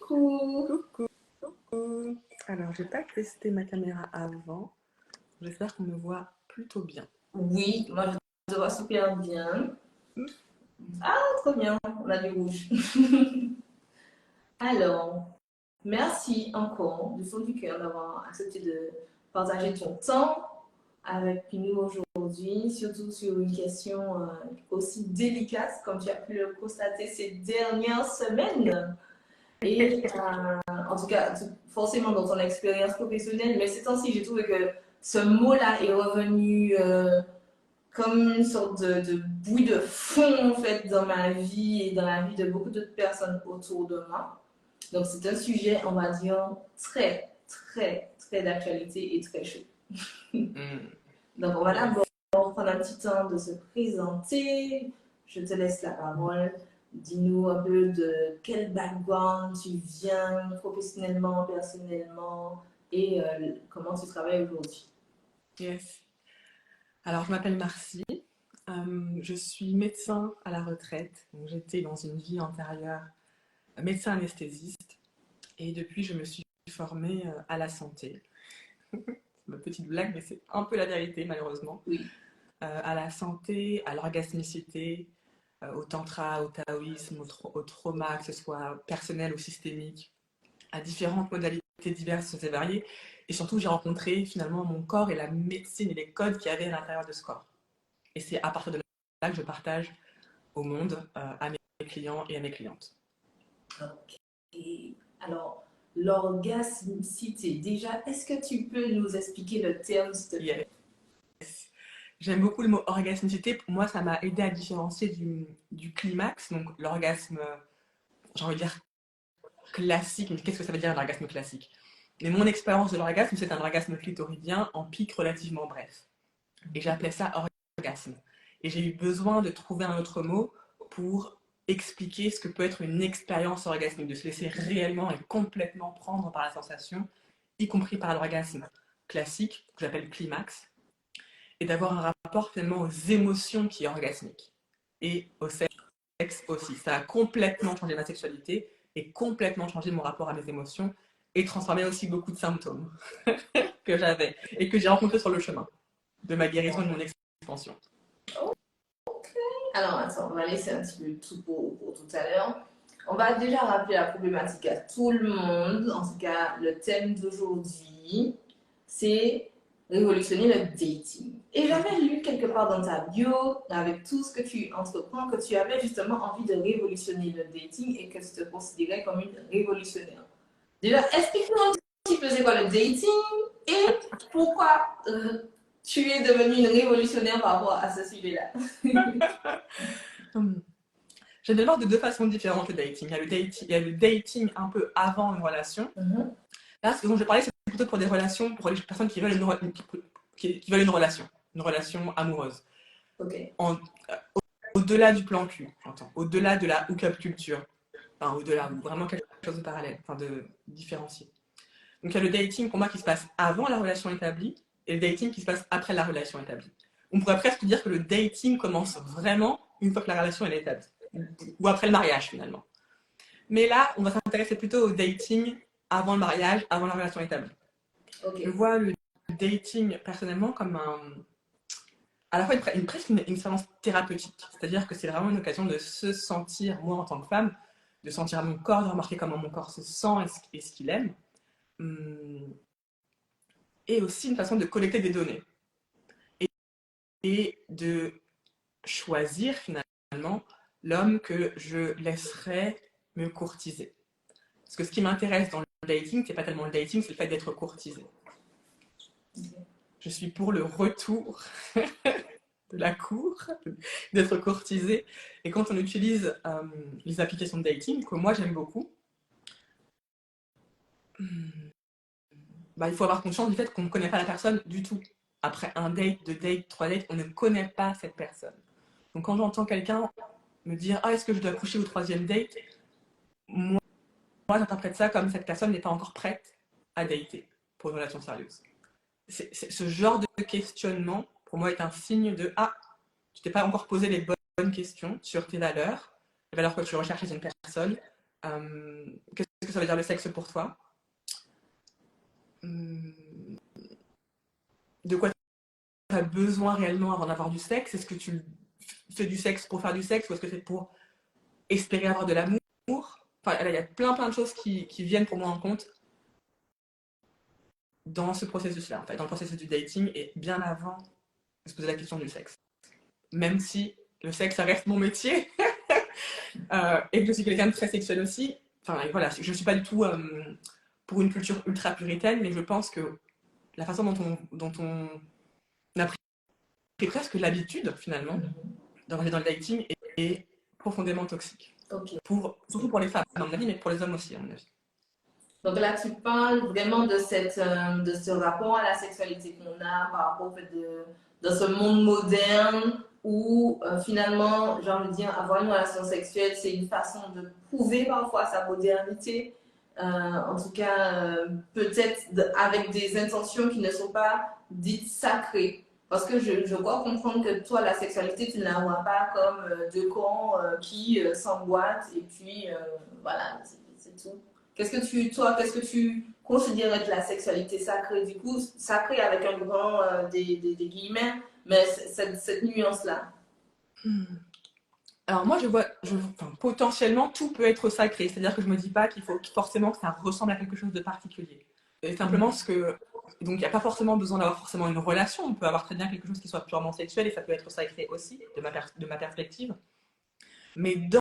Coucou. Coucou. Alors, j'ai pas testé ma caméra avant. J'espère qu'on me voit plutôt bien. Oui, moi je te vois super bien. Ah, trop bien, on a du rouge. Alors, merci encore du fond du cœur d'avoir accepté de partager ton temps avec nous aujourd'hui, surtout sur une question aussi délicate comme tu as pu le constater ces dernières semaines. Et en tout cas, forcément dans ton expérience professionnelle, mais ces temps-ci, j'ai trouvé que ce mot-là est revenu comme une sorte de bruit de fond en fait dans ma vie et dans la vie de beaucoup d'autres personnes autour de moi. Donc c'est un sujet, on va dire, très, très, très d'actualité et très chaud. Donc on va d'abord prendre un petit temps de se présenter. Je te laisse la parole. Dis-nous un peu de quel background tu viens professionnellement, personnellement et comment tu travailles aujourd'hui. Yes. Alors, je m'appelle Marcie. Je suis médecin à la retraite. Donc, j'étais dans une vie antérieure médecin anesthésiste. Et depuis, je me suis formée à la santé. C'est ma petite blague, mais c'est un peu la vérité, malheureusement. Oui. À la santé, à l'orgasmicité, au tantra, au taoïsme, au trauma, que ce soit personnel ou systémique, à différentes modalités diverses et variées. Et surtout, j'ai rencontré finalement mon corps et la médecine et les codes qu'il y avait à l'intérieur de ce corps. Et c'est à partir de là que je partage au monde, à mes clients et à mes clientes. Ok. Alors, l'orgasmicité, déjà, est-ce que tu peux nous expliquer le terme, s'il te plaît? Yes. J'aime beaucoup le mot orgasmicité. Pour moi, ça m'a aidé à différencier du climax, donc l'orgasme, j'ai envie de dire classique. Mais qu'est-ce que ça veut dire un orgasme classique? Mais mon expérience de l'orgasme, c'est un orgasme clitoridien en pic relativement bref. Et j'appelais ça orgasme. Et j'ai eu besoin de trouver un autre mot pour expliquer ce que peut être une expérience orgasmique, de se laisser réellement et complètement prendre par la sensation, y compris par l'orgasme classique, que j'appelle climax, et d'avoir un rapport finalement aux émotions qui est orgasmique. Et au sexe aussi. Ça a complètement changé ma sexualité et complètement changé mon rapport à mes émotions et transformé aussi beaucoup de symptômes que j'avais et que j'ai rencontrés sur le chemin de ma guérison et de mon expansion. Alors, attends, on va laisser un petit peu tout pour tout à l'heure. On va déjà rappeler la problématique à tout le monde. En tout cas, le thème d'aujourd'hui, c'est révolutionner le dating. Et j'avais lu quelque part dans ta bio, avec tout ce que tu entreprends, que tu avais justement envie de révolutionner le dating et que tu te considérais comme une révolutionnaire. Déjà, explique-nous un petit peu c'est quoi le dating et pourquoi tu es devenue une révolutionnaire par rapport à ce sujet-là. Je vais le voir de deux façons différentes le dating. Il y a le dating un peu avant une relation. Là, ce dont je vais parler, c'est plutôt pour des relations, pour les personnes qui veulent qui veulent une relation amoureuse. Ok. Au-delà du plan cul, j'entends. Au-delà de la hook-up culture. Enfin, au-delà, ou vraiment quelque chose de parallèle, enfin de différencier. Donc il y a le dating pour moi qui se passe avant la relation établie et le dating qui se passe après la relation établie. On pourrait presque dire que le dating commence vraiment une fois que la relation est établie, ou après le mariage finalement. Mais là, on va s'intéresser plutôt au dating avant le mariage, avant la relation établie. Okay. Je vois le dating personnellement comme à la fois presque une expérience thérapeutique. C'est-à-dire que c'est vraiment une occasion de se sentir, moi en tant que femme, de sentir mon corps, de remarquer comment mon corps se sent et ce qu'il aime. Et aussi une façon de collecter des données. Et de choisir finalement l'homme que je laisserai me courtiser. Parce que ce qui m'intéresse dans le dating, c'est pas tellement le dating, c'est le fait d'être courtisé. Je suis pour le retour de la cour, d'être courtisé. Et quand on utilise les applications de dating, que moi j'aime beaucoup, il faut avoir conscience du fait qu'on ne connaît pas la personne du tout. Après un date, deux dates, trois dates, on ne connaît pas cette personne. Donc quand j'entends quelqu'un me dire « Ah, est-ce que je dois coucher au troisième date ?» Moi, j'interprète ça comme cette personne n'est pas encore prête à dater pour une relation sérieuse. Ce genre de questionnement, pour moi, est un signe de « Ah, tu t'es pas encore posé les bonnes questions sur tes valeurs, les valeurs que tu recherches chez une personne, Qu'est-ce que ça veut dire le sexe pour toi? De quoi tu as besoin réellement avant d'avoir du sexe? Est-ce que tu fais du sexe pour faire du sexe ou est-ce que c'est pour espérer avoir de l'amour? Enfin, il y a plein de choses qui viennent pour moi en compte dans ce processus-là, en fait, dans le processus du dating et bien avant de se poser la question du sexe. Même si le sexe, ça reste mon métier et que je suis quelqu'un de très sexuel aussi. Enfin, voilà, je ne suis pas du tout pour une culture ultra puritaine, mais je pense que la façon dont on a pris presque l'habitude, finalement, d'engager dans le dating est profondément toxique. Ok. Surtout pour les femmes, à mon avis, mais pour les hommes aussi, à mon avis. Donc là, tu parles vraiment de de ce rapport à la sexualité qu'on a par rapport au fait de ce monde moderne où finalement, j'ai envie de dire, avoir une relation sexuelle, c'est une façon de prouver parfois sa modernité. En tout cas, peut-être avec des intentions qui ne sont pas dites sacrées. Parce que je crois comprendre que toi, la sexualité, tu ne la vois pas comme deux camps qui s'emboîtent et puis voilà, c'est tout. Qu'est-ce que tu considères être la sexualité sacrée? Du coup, sacrée avec un grand des guillemets, mais cette nuance-là. Alors moi, enfin, potentiellement, tout peut être sacré. C'est-à-dire que je me dis pas qu'il faut forcément que ça ressemble à quelque chose de particulier. Et simplement ce que... Donc, il n'y a pas forcément besoin d'avoir forcément une relation. On peut avoir très bien quelque chose qui soit purement sexuel et ça peut être sacré aussi, de ma perspective. Mais dans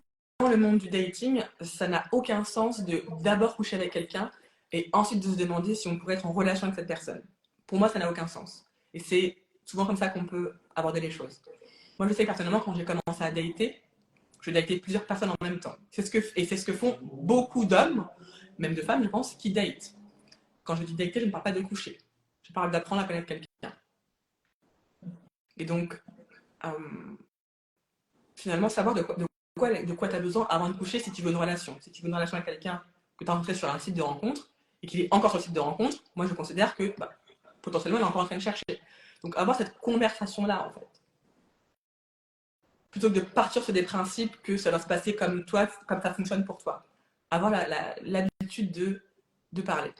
le monde du dating, ça n'a aucun sens de d'abord coucher avec quelqu'un et ensuite de se demander si on pourrait être en relation avec cette personne. Pour moi, ça n'a aucun sens. Et c'est souvent comme ça qu'on peut aborder les choses. Moi, je sais que personnellement, quand j'ai commencé à dater, je datais plusieurs personnes en même temps. C'est ce que font beaucoup d'hommes, même de femmes, je pense, qui datent. Quand je dis dater, je ne parle pas de coucher. Je parle d'apprendre à connaître quelqu'un. Et donc, euh, finalement, savoir de quoi tu as besoin avant de coucher si tu veux une relation. Si tu veux une relation avec quelqu'un que tu as rencontré sur un site de rencontre et qu'il est encore sur le site de rencontre, moi, je considère que potentiellement, il est encore en train de chercher. Donc, avoir cette conversation-là, en fait. Plutôt que de partir sur des principes que ça va se passer comme toi, comme ça fonctionne pour toi. Avoir l'habitude de parler.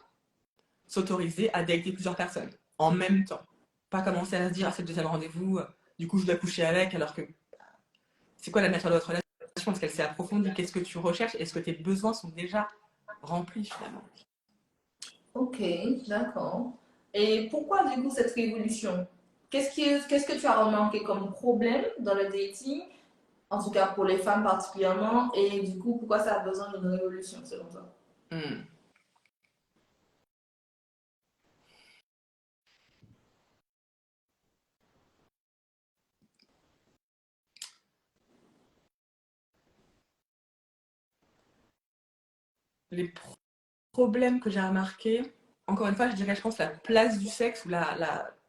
S'autoriser à dater plusieurs personnes en même temps. Pas commencer à se dire, ah, c'est le deuxième rendez-vous, du coup, je dois coucher avec, alors que c'est quoi la nature de votre relation? Est-ce qu'elle s'est approfondie? Qu'est-ce que tu recherches? Est-ce que tes besoins sont déjà remplis, finalement? Ok, d'accord. Et pourquoi du coup cette révolution? Qu'est-ce que tu as remarqué comme problème dans le dating, en tout cas pour les femmes particulièrement, et du coup pourquoi ça a besoin d'une révolution selon toi? Hmm. Les problèmes que j'ai remarqués, encore une fois, je dirais, je pense, la place du sexe ou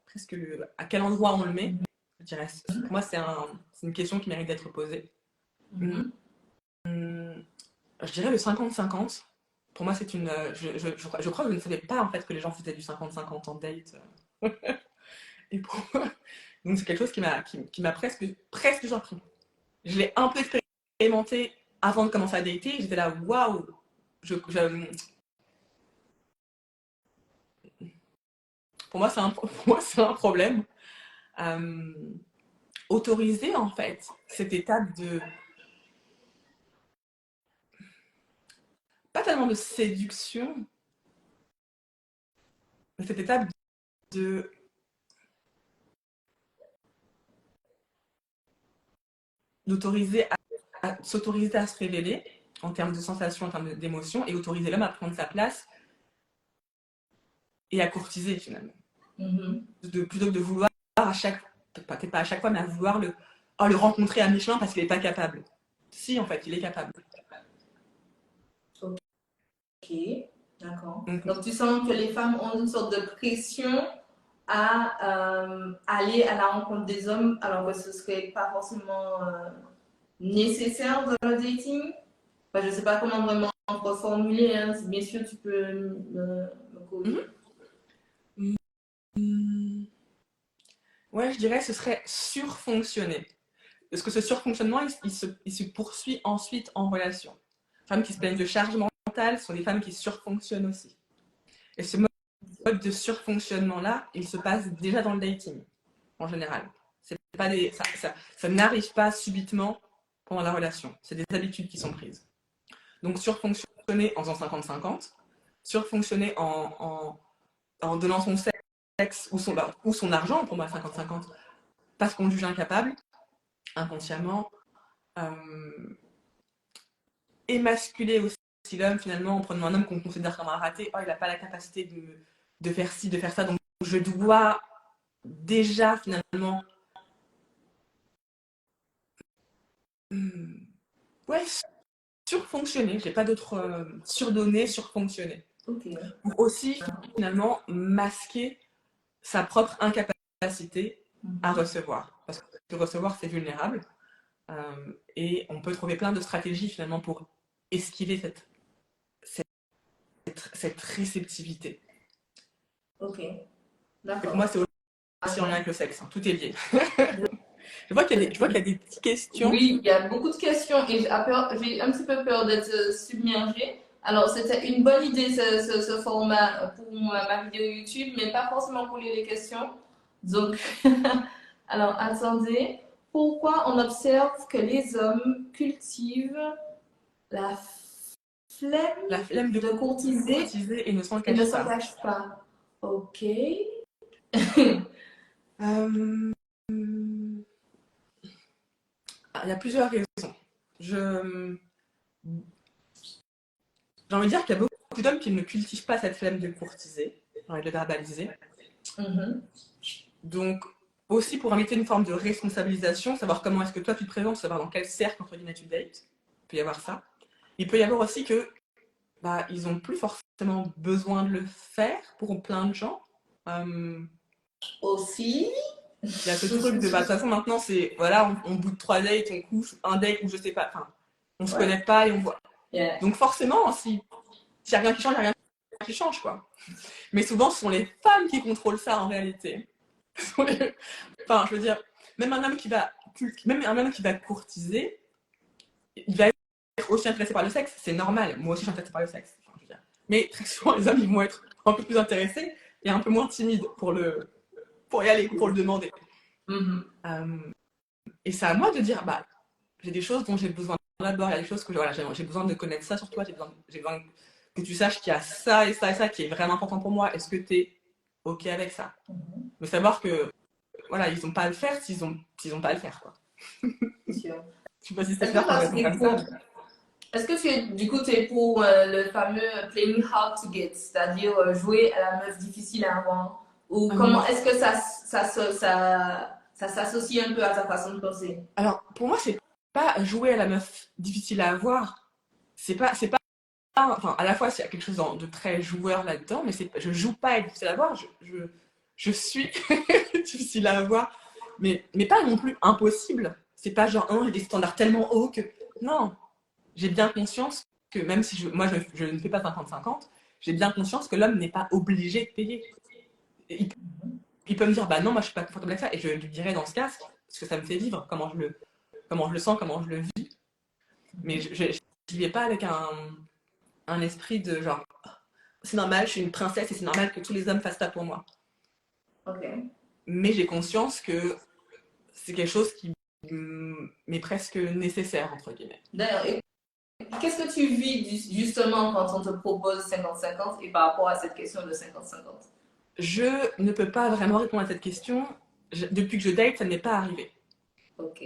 presque à quel endroit on le met. Je dirais, pour moi, c'est une question qui mérite d'être posée. Mhm. Je dirais le 50-50. Pour moi, c'est une. Je crois que je ne savais pas en fait que les gens faisaient du 50-50 en date. Et pour moi, donc c'est quelque chose qui m'a presque surpris. Je l'ai un peu expérimenté avant de commencer à dater. J'étais là, waouh! Pour moi, pour moi, c'est un problème. Euh, Autoriser en fait cette étape de. Pas tellement de séduction, mais cette étape de d'autoriser s'autoriser à se révéler en termes de sensations, en termes d'émotions, et autoriser l'homme à prendre sa place et à courtiser finalement. Mhm. Plutôt que de vouloir à chaque, peut-être pas à chaque fois, mais à vouloir le rencontrer à mi-chemin parce qu'il n'est pas capable. Si, en fait, il est capable. Ok, d'accord. Donc, Donc tu sens que les femmes ont une sorte de pression à aller à la rencontre des hommes alors que ce serait pas forcément nécessaire dans le dating. Enfin, je sais pas comment vraiment reformuler, hein. Bien sûr tu peux me corriger. ouais, je dirais que ce serait surfonctionner. Parce que ce surfonctionnement, il se poursuit ensuite en relation. femmes qui se plaignent de charge mentale sont des femmes qui surfonctionnent aussi. Et ce mode de surfonctionnement-là, il se passe déjà dans le dating, en général. C'est pas ça n'arrive pas subitement pendant la relation. C'est des habitudes qui sont prises. Donc surfonctionner en faisant 50-50, surfonctionner en donnant son sexe ou son argent, pour moi 50-50, parce qu'on le juge incapable, inconsciemment, émasculer aussi l'homme finalement en prenant un homme qu'on considère comme un raté. Oh, il n'a pas la capacité de faire ci, de faire ça, donc je dois déjà finalement ouais, surfonctionner. J'ai pas d'autre surdonner, surfonctionner. Ok. Pour aussi finalement masquer sa propre incapacité à recevoir. Parce que recevoir, c'est vulnérable. Et on peut trouver plein de stratégies finalement pour esquiver cette réceptivité. Ok, Et d'accord. pour moi, c'est aussi en lien avec le sexe. Hein. Tout est lié. Je vois qu'il y a des petites questions. Oui, il y a beaucoup de questions et j'ai un petit peu peur d'être submergée. Alors, c'était une bonne idée ce format pour ma vidéo YouTube, mais pas forcément pour lire les questions. Donc, alors attendez. Pourquoi on observe que les hommes cultivent la La flemme de courtiser courtiser et ne s'en et ne cache s'en pas. cachent pas? Ok. Il y a plusieurs raisons. J'ai envie de dire qu'il y a beaucoup d'hommes qui ne cultivent pas cette flemme de courtiser, j'ai envie de le verbaliser. Donc, aussi pour inviter une forme de responsabilisation, savoir comment est-ce que toi tu te présentes, savoir dans quel cercle entre guillemets tu dates. Il peut y avoir ça. Il peut y avoir aussi que ils n'ont plus forcément besoin de le faire pour plein de gens. Aussi. Il y a ce truc de toute façon maintenant c'est voilà, on bout de 3 dates, on couche, un date ou je sais pas, enfin, on se connaît pas et on voit. Yeah. Donc forcément, s'il n'y a rien qui change, il n'y a rien qui change quoi. Mais souvent, ce sont les femmes qui contrôlent ça en réalité. Enfin, je veux dire, même un homme qui va courtiser, il va être aussi intéressé par le sexe, c'est normal. Moi aussi, je suis intéressée par le sexe. Enfin, je veux dire. Mais très souvent, les hommes, ils vont être un peu plus intéressés et un peu moins timides pour y aller, pour le demander. Et c'est à moi de dire, j'ai des choses dont j'ai besoin d'abord, il y a des choses que voilà, j'ai besoin de connaître ça sur toi, j'ai besoin que tu saches qu'il y a ça et ça et ça qui est vraiment important pour moi. Est-ce que tu es OK avec ça? Mais savoir que voilà, ils n'ont pas à le faire s'ils ont pas à le faire. Quoi. C'est sûr. Je sais pas si c'est clair quand on répond comme ça. Est-ce que tu es pour le fameux playing hard to get, c'est-à-dire jouer à la meuf difficile à avoir? Ou comment est-ce que ça s'associe un peu à ta façon de penser? Alors, pour moi, c'est pas jouer à la meuf difficile à avoir. C'est pas, enfin, à la fois, il y a quelque chose de très joueur là-dedans, mais je joue pas à être difficile à avoir, je suis difficile à avoir, mais pas non plus impossible. C'est pas genre, j'ai des standards tellement hauts que. Non, j'ai bien conscience que même si moi je ne fais pas 50-50, j'ai bien conscience que l'homme n'est pas obligé de payer. Il peut me dire, non, moi je suis pas confortable avec ça, et je lui dirai dans ce cas, ce que ça me fait vivre, comment je le sens, comment je le vis. Mais je n'y vais pas avec un esprit de genre, c'est normal, je suis une princesse et c'est normal que tous les hommes fassent ça pour moi. Okay. Mais j'ai conscience que c'est quelque chose qui m'est presque nécessaire, entre guillemets. D'ailleurs, qu'est-ce que tu vis justement quand on te propose 50-50 et par rapport à cette question de 50-50? Je ne peux pas vraiment répondre à cette question. Depuis que je date, ça ne m'est pas arrivé. Ok.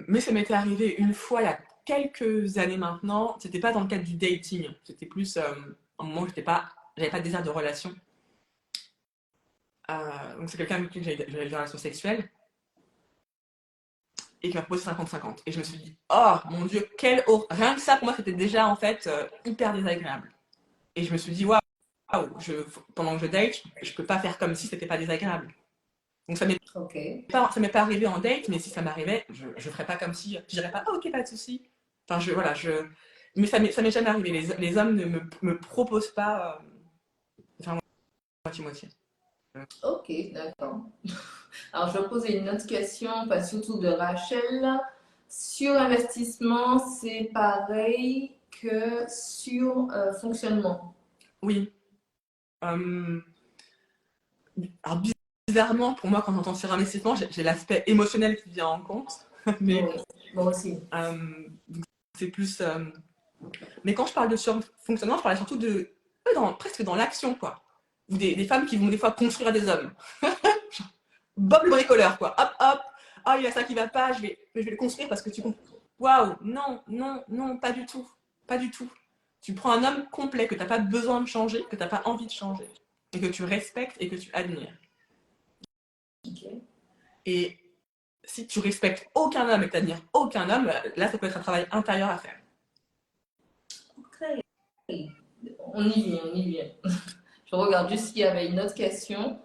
Mais ça m'était arrivé une fois il y a quelques années maintenant. C'était pas dans le cadre du dating. C'était plus un moment où j'avais pas de désir de relation. Donc c'est quelqu'un avec qui j'avais des relations sexuelles et qui m'a proposé 50-50. Et je me suis dit, oh mon Dieu, quelle horreur. Rien que ça, pour moi, c'était déjà en fait hyper désagréable. Et je me suis dit, waouh, pendant que je date, je peux pas faire comme si c'était pas désagréable. Donc ça m'est pas arrivé en date, mais si ça m'arrivait, je ferais pas comme si, je dirais pas, oh, ok, pas de souci. Enfin, mais ça m'est jamais arrivé. Les hommes ne me proposent pas enfin, moitié-moitié. Ok, d'accord. Alors, je vais poser une autre question, pas surtout de Rachel. Surinvestissement, c'est pareil que sur fonctionnement. Oui. Alors, bizarrement, pour moi, quand j'entends surinvestissement, j'ai l'aspect émotionnel qui vient en compte. Mais Oui, moi aussi. c'est plus. Mais quand je parle de surfonctionnement, je parlais surtout de. Presque dans l'action, quoi. Ou des femmes qui vont des fois construire des hommes. Bob le bricoleur, quoi. Hop, hop. Ah, il y a ça qui va pas, je vais le construire parce que tu comprends. Waouh, non, non, non, pas du tout. Pas du tout. Tu prends un homme complet que tu n'as pas besoin de changer, que tu n'as pas envie de changer, et que tu respectes et que tu admires. Okay. Et si tu respectes aucun homme et que tu n'admires aucun homme, là, ça peut être un travail intérieur à faire. Ok. On y vient, on y vient. Je regarde juste s'il y avait une autre question.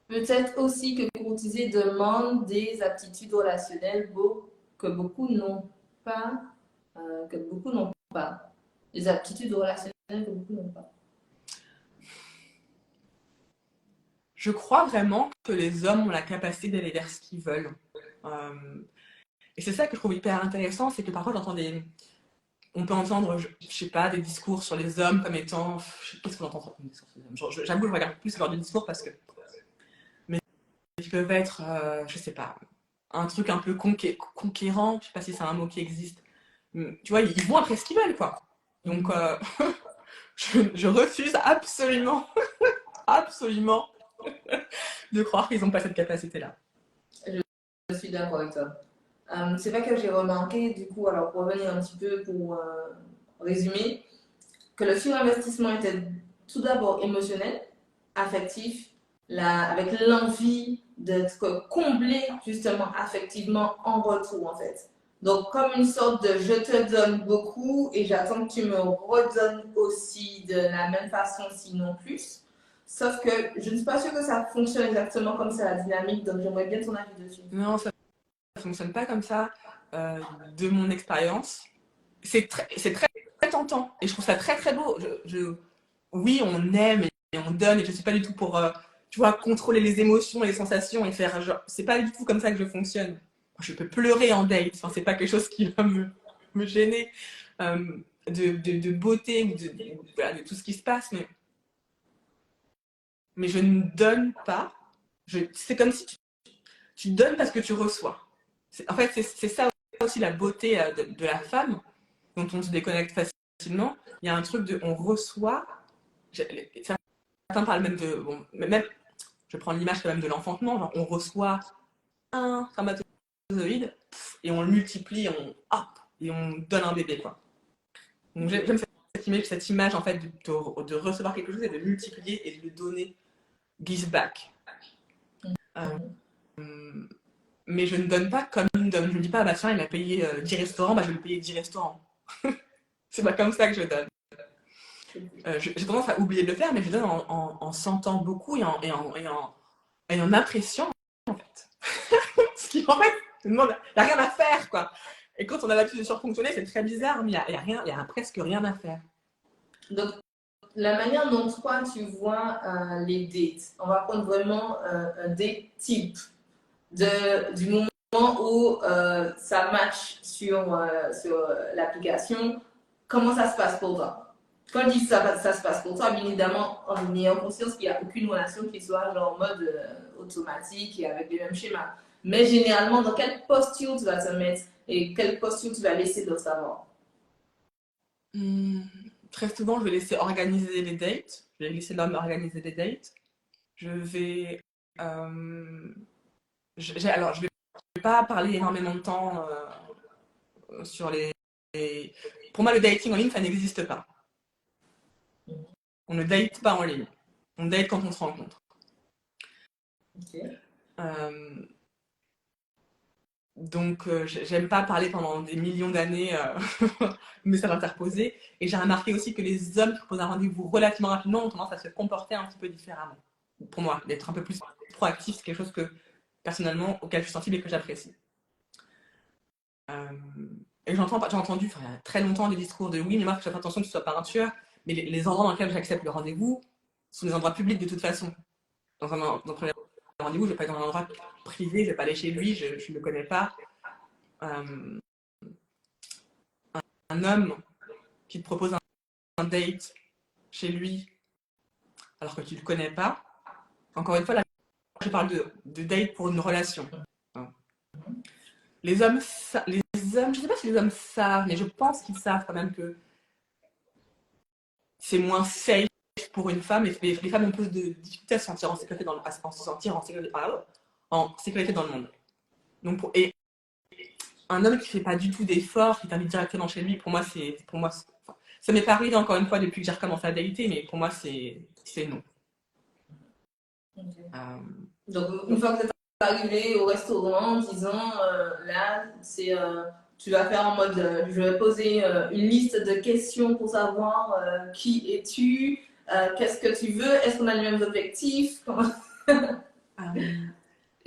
Peut-être aussi que courtiser demande des aptitudes relationnelles que beaucoup n'ont pas, que beaucoup n'ont pas. Des aptitudes relationnelles que beaucoup n'ont pas. Je crois vraiment que les hommes ont la capacité d'aller vers ce qu'ils veulent. Et c'est ça que je trouve hyper intéressant, c'est que parfois on peut entendre, je sais pas, des discours sur les hommes comme étant, qu'est-ce qu'on entend sur les hommes. J'avoue, je regarde plus ce genre de discours parce que, mais ils peuvent être, je sais pas, un truc un peu conquérant, je sais pas si c'est un mot qui existe. Tu vois, ils vont après ce qu'ils veulent, quoi. Donc, je refuse absolument, absolument de croire qu'ils n'ont pas cette capacité-là. Je suis d'accord avec toi. C'est vrai que j'ai remarqué, du coup, alors pour revenir un petit peu pour résumer, que le surinvestissement était tout d'abord émotionnel, affectif, avec l'envie d'être comblé justement affectivement en retour en fait. Donc comme une sorte de je te donne beaucoup et j'attends que tu me redonnes aussi de la même façon, sinon plus. Sauf que je ne suis pas sûre que ça fonctionne exactement comme ça la dynamique, donc j'aimerais bien ton avis dessus. Non, ça ne fonctionne pas comme ça, de mon expérience. C'est très tentant et je trouve ça très très beau. Oui, on aime et on donne et je suis pas du tout pour, tu vois, contrôler les émotions et les sensations et faire genre, c'est pas du tout comme ça que je fonctionne. Je peux pleurer en date, enfin, c'est pas quelque chose qui va me gêner de beauté ou voilà, de tout ce qui se passe, mais je ne donne pas. C'est comme si tu donnes parce que tu reçois. En fait, c'est ça aussi la beauté de la femme, dont on se déconnecte facilement. Il y a un truc de on reçoit. Certains parlent même de. Bon, même, je prends l'image quand même de l'enfantement. Genre, on reçoit un spermatozoïde et on le multiplie, et on donne un bébé, quoi. Donc j'aime cette image en fait de recevoir quelque chose et de multiplier et de le donner, give back. Mais je ne donne pas comme une donne. Je ne dis pas, ah bah tiens, il a payé 10 restaurants, bah je vais lui payer 10 restaurants. C'est pas comme ça que je donne. J'ai tendance à oublier de le faire, mais je donne en sentant beaucoup et en appréciant, en fait. Ce qui, en fait, il n'y a rien à faire, quoi. Et quand on a l'habitude de surfonctionner, c'est très bizarre, mais il y a presque rien à faire. Donc, la manière dont toi tu vois les dates, on va prendre vraiment un date type du moment où ça match sur l'application. Comment ça se passe pour toi? Quand je dis ça se passe pour toi, bien évidemment, en ayant conscience qu'il n'y a aucune relation qui soit genre en mode automatique et avec les mêmes schémas. Mais généralement, dans quelle posture tu vas te mettre et quelle posture tu vas laisser de savoir? Très souvent, je vais laisser organiser les dates. Je vais laisser l'homme organiser les dates. Je vais. Alors, je vais pas parler énormément de temps sur Pour moi, le dating en ligne, ça n'existe pas. On ne date pas en ligne. On date quand on se rencontre. Okay. Donc, j'aime pas parler pendant des millions d'années, message interposé. Et j'ai remarqué aussi que les hommes qui proposent un rendez-vous relativement rapidement ont tendance à se comporter un petit peu différemment. Pour moi, d'être un peu plus proactif, c'est quelque chose que, personnellement, auquel je suis sensible et que j'apprécie. Et j'ai entendu, il y a très longtemps, des discours de oui, mais moi, il faut que je fasse attention que ce soit pas un tueur. Mais les endroits dans lesquels j'accepte le rendez-vous sont des endroits publics de toute façon. Dans un premier rendez-vous, je vais pas être dans un endroit privé, je vais pas aller chez lui, je ne le connais pas. homme qui te propose un date chez lui alors que tu ne le connais pas, encore une fois, là, je parle de date pour une relation. Les hommes, je ne sais pas si les hommes savent, mais je pense qu'ils savent quand même que c'est moins safe pour une femme et les femmes ont plus de difficultés à se sentir en sécurité dans le, à se sentir en sécurité dans le monde. Donc et un homme qui fait pas du tout d'efforts, qui t'invite directement chez lui, pour moi ça m'est pas arrivé encore une fois depuis que j'ai recommencé à dater, mais pour moi c'est non. Okay. Donc une fois que tu es arrivé au restaurant, disons là c'est tu vas faire en mode je vais poser une liste de questions pour savoir qui es-tu, qu'est-ce que tu veux, est-ce qu'on a les mêmes objectifs.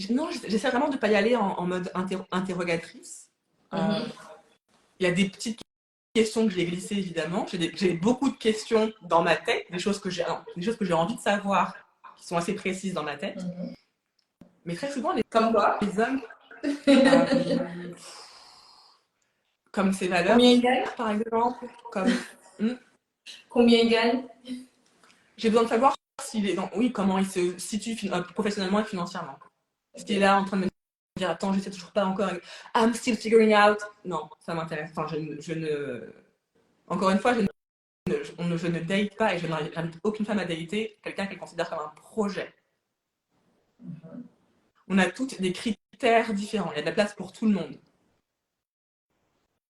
Non, j'essaie vraiment de ne pas y aller en mode interrogatrice. Il y a des petites questions que j'ai glissées évidemment. J'ai beaucoup de questions dans ma tête, des choses que j'ai envie de savoir, qui sont assez précises dans ma tête. Mais très souvent, comme quoi les hommes, comme ses valeurs, combien ils gagnent par exemple, combien ils gagnent. J'ai besoin de savoir s'il est comment il se situe professionnellement et financièrement. Est-ce qu'il est là en train de me dire attends, je sais toujours pas encore, I'm still figuring out. Non, ça m'intéresse. Enfin, je ne. Encore une fois, je ne date pas et je n'invite aucune femme à dater quelqu'un qu'elle considère comme un projet. On a toutes des critères différents. Il y a de la place pour tout le monde.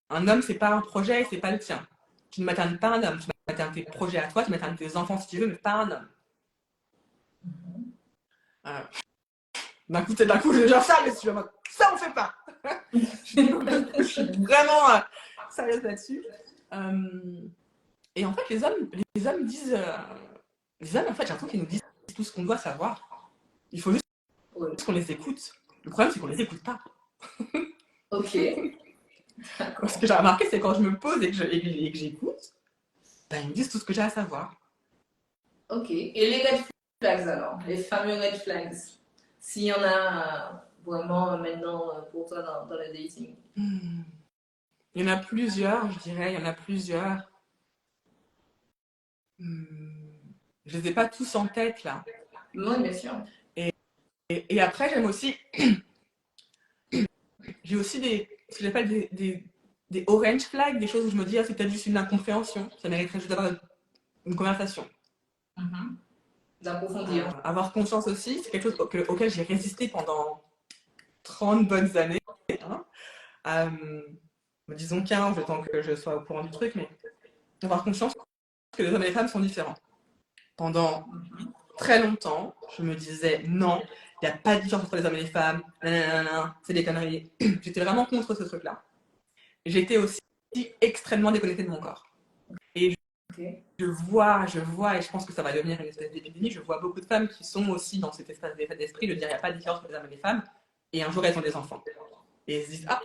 Un homme, c'est pas un projet et c'est pas le tien. Tu ne maternes pas un homme. Tu maternes tes projets à toi, tu maternes tes enfants si tu veux, mais pas un homme. D'un coup, je déjà ça, mais ça, on fait pas. Je suis vraiment sérieuse là-dessus. Et en fait, les hommes disent. Les hommes, en fait, j'ai l'impression qu'ils nous disent tout ce qu'on doit savoir. Il faut juste qu'on les écoute. Le problème, c'est qu'on les écoute pas. Ok. Ce que j'ai remarqué, c'est quand je me pose et que j'écoute, ben, ils me disent tout ce que j'ai à savoir. Ok. Et les red flags alors, les fameux red flags, s'il y en a vraiment maintenant pour toi dans le dating. Il y en a plusieurs, je dirais, il y en a plusieurs. Je les ai pas tous en tête là. Oui, bien sûr. Et après, j'aime aussi. J'ai aussi ce que j'appelle des orange flags, des choses où je me dis, ah, c'est peut-être juste une incompréhension. Ça mériterait juste d'avoir une conversation. D'approfondir. Avoir conscience aussi, c'est quelque chose auquel j'ai résisté pendant 30 bonnes années. Hein. Disons 15, le temps que je sois au courant du truc, mais avoir conscience que les hommes et les femmes sont différents. Pendant très longtemps, je me disais non, il n'y a pas de différence entre les hommes et les femmes, c'est des conneries. J'étais vraiment contre ce truc-là. J'étais aussi extrêmement déconnectée de mon corps. Et je vois, et je pense que ça va devenir une espèce d'épidémie, je vois beaucoup de femmes qui sont aussi dans cet espace d'esprit de dire il n'y a pas de différence entre les hommes et les femmes, et un jour elles ont des enfants. Et elles se disent, ah,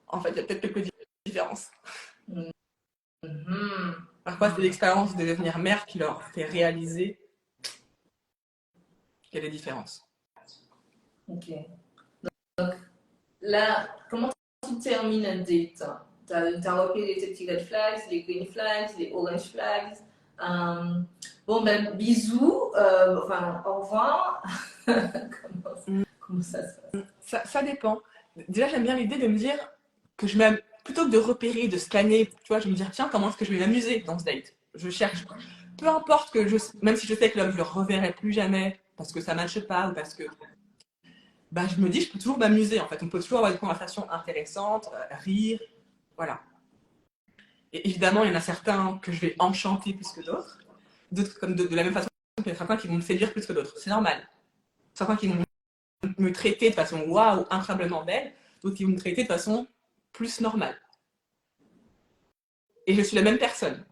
en fait, il y a peut-être quelques différences. Parfois, c'est l'expérience de devenir mère qui leur fait réaliser qu'il y a des différences. Ok. Donc, là, comment tu termines un date? Tu as repéré tes petits red flags, les green flags, les orange flags. Bon, ben, bisous. Enfin, au revoir. Comment ça se passe? Ça dépend. Déjà, j'aime bien l'idée de me dire que plutôt que de repérer, de scanner, tu vois, je vais me dire, tiens, comment est-ce que je vais m'amuser dans ce date? Je cherche, peu importe même si je sais que l'homme, je le reverrai plus jamais, parce que ça ne matche pas, ou parce que, bah, je me dis, je peux toujours m'amuser, en fait. On peut toujours avoir des conversations intéressantes, rire, voilà. Et évidemment, il y en a certains que je vais enchanter plus que d'autres. D'autres, comme de la même façon, il y en a certains qui vont me séduire plus que d'autres. C'est normal. Certains qui vont me traiter de façon waouh, incroyablement belle, d'autres qui vont me traiter de façon plus normale. Et je suis la même personne.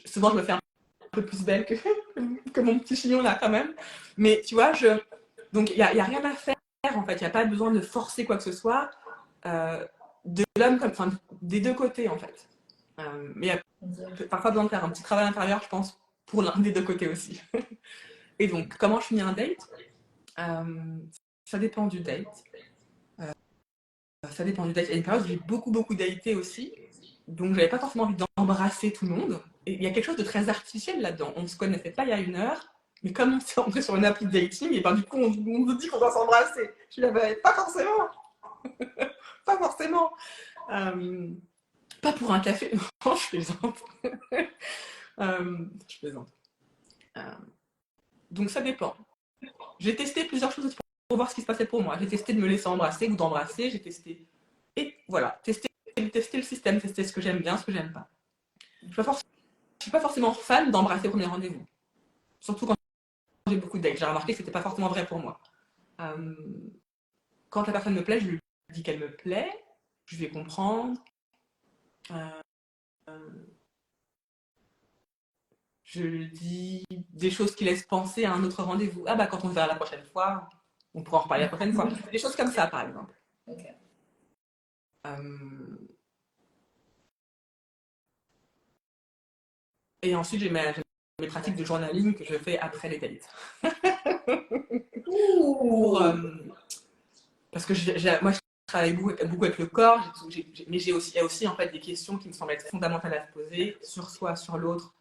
Souvent, je me fais un peu plus belle que mon petit chignon là, quand même. Mais tu vois, donc il n'y a rien à faire, en fait. Il n'y a pas besoin de forcer quoi que ce soit. De l'homme, enfin, des deux côtés, en fait. Mais il y a parfois besoin de faire un petit travail intérieur, je pense, pour l'un des deux côtés aussi. Et donc, comment je finis un date? Ça dépend du date. Ça dépend du date. Il y a une période où j'ai beaucoup daté aussi. Donc, j'avais pas forcément envie d'embrasser tout le monde. Et il y a quelque chose de très artificiel là-dedans. On ne se connaissait pas il y a 1 heure, mais comme on s'est rentré sur une appli de dating, et ben du coup, on nous dit qu'on doit s'embrasser. Je l'avais pas forcément. Pas forcément. Euh, Pas pour un café. Non, je plaisante. Je plaisante. Euh, donc, ça dépend. J'ai testé plusieurs choses pour voir ce qui se passait pour moi. J'ai testé de me laisser embrasser ou d'embrasser. J'ai testé. Et voilà, tester le système, tester ce que j'aime bien, ce que j'aime pas. Je suis pas forcément fan d'embrasser au premier rendez-vous. Surtout quand j'ai beaucoup de dates. J'ai remarqué que c'était pas forcément vrai pour moi. Euh, Quand la personne me plaît, je lui dis qu'elle me plaît, je vais comprendre. Euh, je lui dis des choses qui laissent penser à un autre rendez-vous. Ah bah quand on se verra la prochaine fois, on pourra en reparler la prochaine fois. Des choses comme ça, par exemple. Ok. Et ensuite, j'ai mes pratiques de journaling que je fais après les dates. Pour, parce que moi, je travaille beaucoup avec le corps, mais il y a aussi en fait des questions qui me semblent être fondamentales à se poser sur soi, sur l'autre,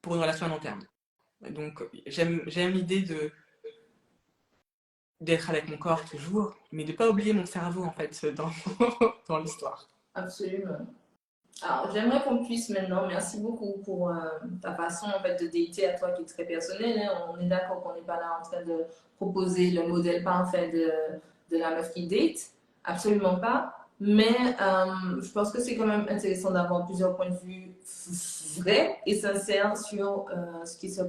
pour une relation à long terme. Donc, j'aime l'idée d'être avec mon corps toujours, mais de ne pas oublier mon cerveau en fait dans l'histoire. Absolument. Alors, j'aimerais qu'on puisse maintenant, merci beaucoup pour ta façon en fait, de dater à toi qui est très personnelle. Hein. On est d'accord qu'on n'est pas là en train de proposer le modèle parfait de la meuf qui date. Absolument pas. Mais je pense que c'est quand même intéressant d'avoir plusieurs points de vue vrais et sincères sur ce qui se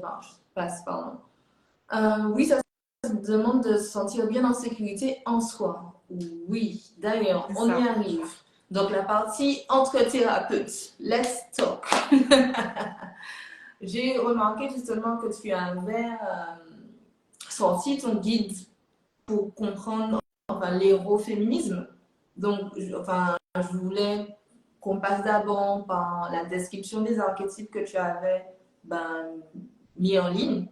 passe. Pardon. Oui, ça demande de se sentir bien en sécurité en soi. Oui, d'ailleurs, on y arrive. Donc, la partie entre thérapeutes. Let's talk. J'ai remarqué justement que tu avais sorti ton guide pour comprendre l'hééroféminisme. Donc, je voulais qu'on passe d'abord par la description des archétypes que tu avais mis en ligne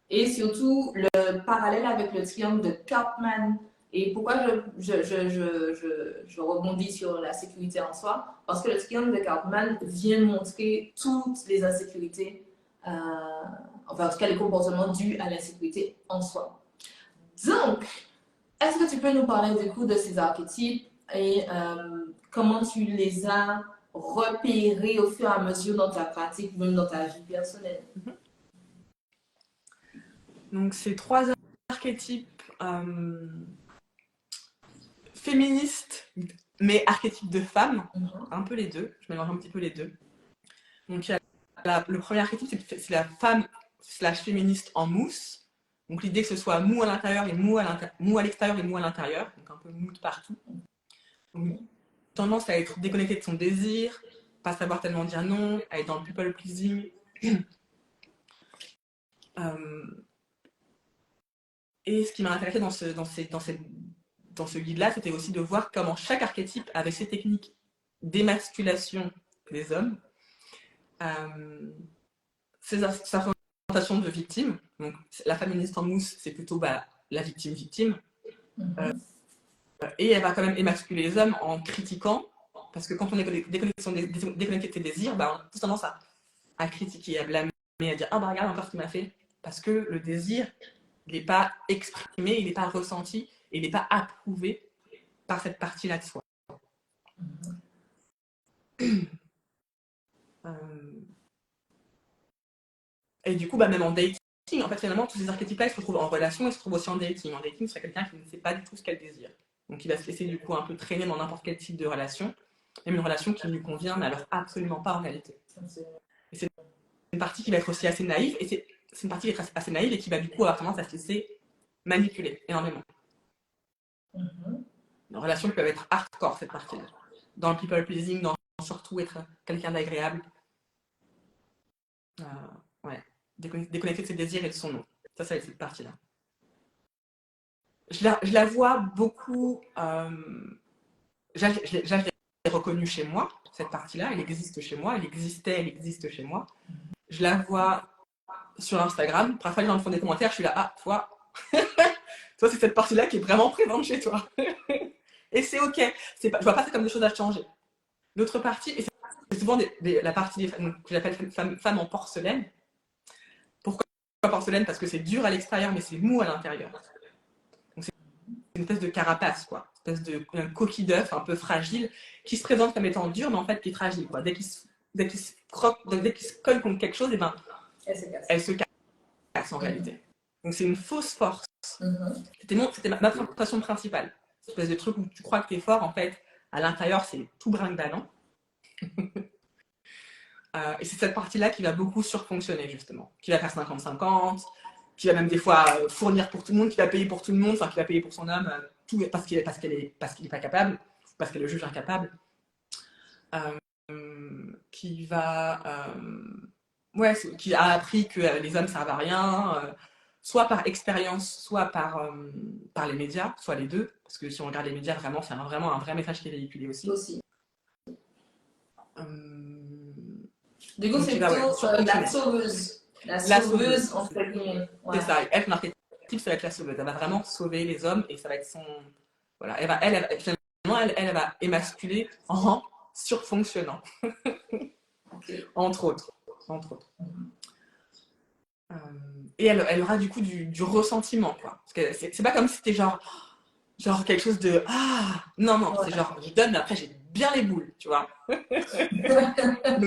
et surtout le parallèle avec le triangle de Karpman. Et pourquoi je rebondis sur la sécurité en soi? Parce que le triangle de Karpman vient montrer toutes les insécurités, en tout cas les comportements dus à l'insécurité en soi. Donc, est-ce que tu peux nous parler du coup de ces archétypes et comment tu les as repérés au fur et à mesure dans ta pratique, même dans ta vie personnelle? Donc, ces 3 archétypes féministes, mais archétypes de femmes, un peu les deux, je mélange un petit peu les deux. Donc, le premier archétype, c'est la femme / féministe en mousse. Donc, l'idée que ce soit mou à l'intérieur et mou à l'extérieur et mou à l'intérieur, donc un peu mou de partout. Donc, tendance à être déconnectée de son désir, pas savoir tellement dire non, à être dans le people pleasing. Et ce qui m'a intéressé dans ce guide-là, c'était aussi de voir comment chaque archétype avait ses techniques d'émasculation des hommes, ses représentations de victimes. Donc, la féministe en mousse, c'est plutôt la victime. Et elle va quand même émasculer les hommes en critiquant, parce que quand on est déconnecté de ses désirs, on a plus tendance à critiquer, à blâmer, à dire « Ah bah regarde encore ce qu'il m'a fait ». Parce que le désir, il n'est pas exprimé, il n'est pas ressenti, il n'est pas approuvé par cette partie-là de soi. Et du coup, même en dating, en fait, finalement, tous ces archétypes-là, ils se retrouvent en relation, ils se retrouvent aussi en dating. En dating, c'est quelqu'un qui ne sait pas du tout ce qu'elle désire. Donc, il va se laisser du coup un peu traîner dans n'importe quel type de relation, même une relation qui lui convient, mais alors absolument pas en réalité. Et c'est une partie qui va être aussi assez naïve, et c'est une partie qui est assez naïve et qui va du coup avoir tendance à se laisser manipuler énormément. Une relation qui peut être hardcore, cette partie-là. Dans le people pleasing, dans surtout être quelqu'un d'agréable. Ouais. Déconnecter de ses désirs et de son nom. Ça va être cette partie-là. Je la vois beaucoup. Je l'ai reconnue chez moi, cette partie-là. Elle existe chez moi. Elle existe chez moi. Je la vois sur Instagram. Parfois, les gens me font des commentaires. Je suis là, ah, toi, c'est cette partie-là qui est vraiment présente chez toi. Et c'est ok. Je vois pas ça comme des choses à changer. L'autre partie, et c'est souvent la partie des femmes que j'appelle femmes en porcelaine. Pourquoi porcelaine? Parce que c'est dur à l'extérieur, mais c'est mou à l'intérieur. Donc c'est une espèce de carapace, quoi. Une espèce de coquille d'œuf un peu fragile, qui se présente comme étant dur, mais en fait qui est fragile, quoi. Dès qu'il se colle contre quelque chose, et ben, elle se casse en réalité. Donc c'est une fausse force. C'était ma préoccupation principale. Cette espèce de truc où tu crois que tu es fort, en fait, à l'intérieur, c'est tout brinque-ballant. Et c'est cette partie-là qui va beaucoup surfonctionner, justement. Qui va faire 50-50, qui va même des fois fournir pour tout le monde, qui va payer pour tout le monde, enfin qui va payer pour son homme, tout, parce qu'il n'est pas capable, parce qu'elle le juge incapable. Qui a appris que les hommes servent à rien, soit par expérience, soit par les médias, soit les deux, parce que si on regarde les médias, vraiment, c'est vraiment un vrai message qui est véhiculé aussi. Du coup, c'est plutôt la sauveuse. La sauveuse, en fait. C'est ça, elle, l'archétype, ça va être la sauveuse. Elle va vraiment sauver les hommes et ça va être son... Voilà, elle va émasculer en surfonctionnant. Entre autres. Et elle aura du coup du ressentiment, quoi. Parce que c'est pas comme si c'était genre quelque chose de ah non, c'est genre je donne mais après j'ai bien les boules, tu vois. Donc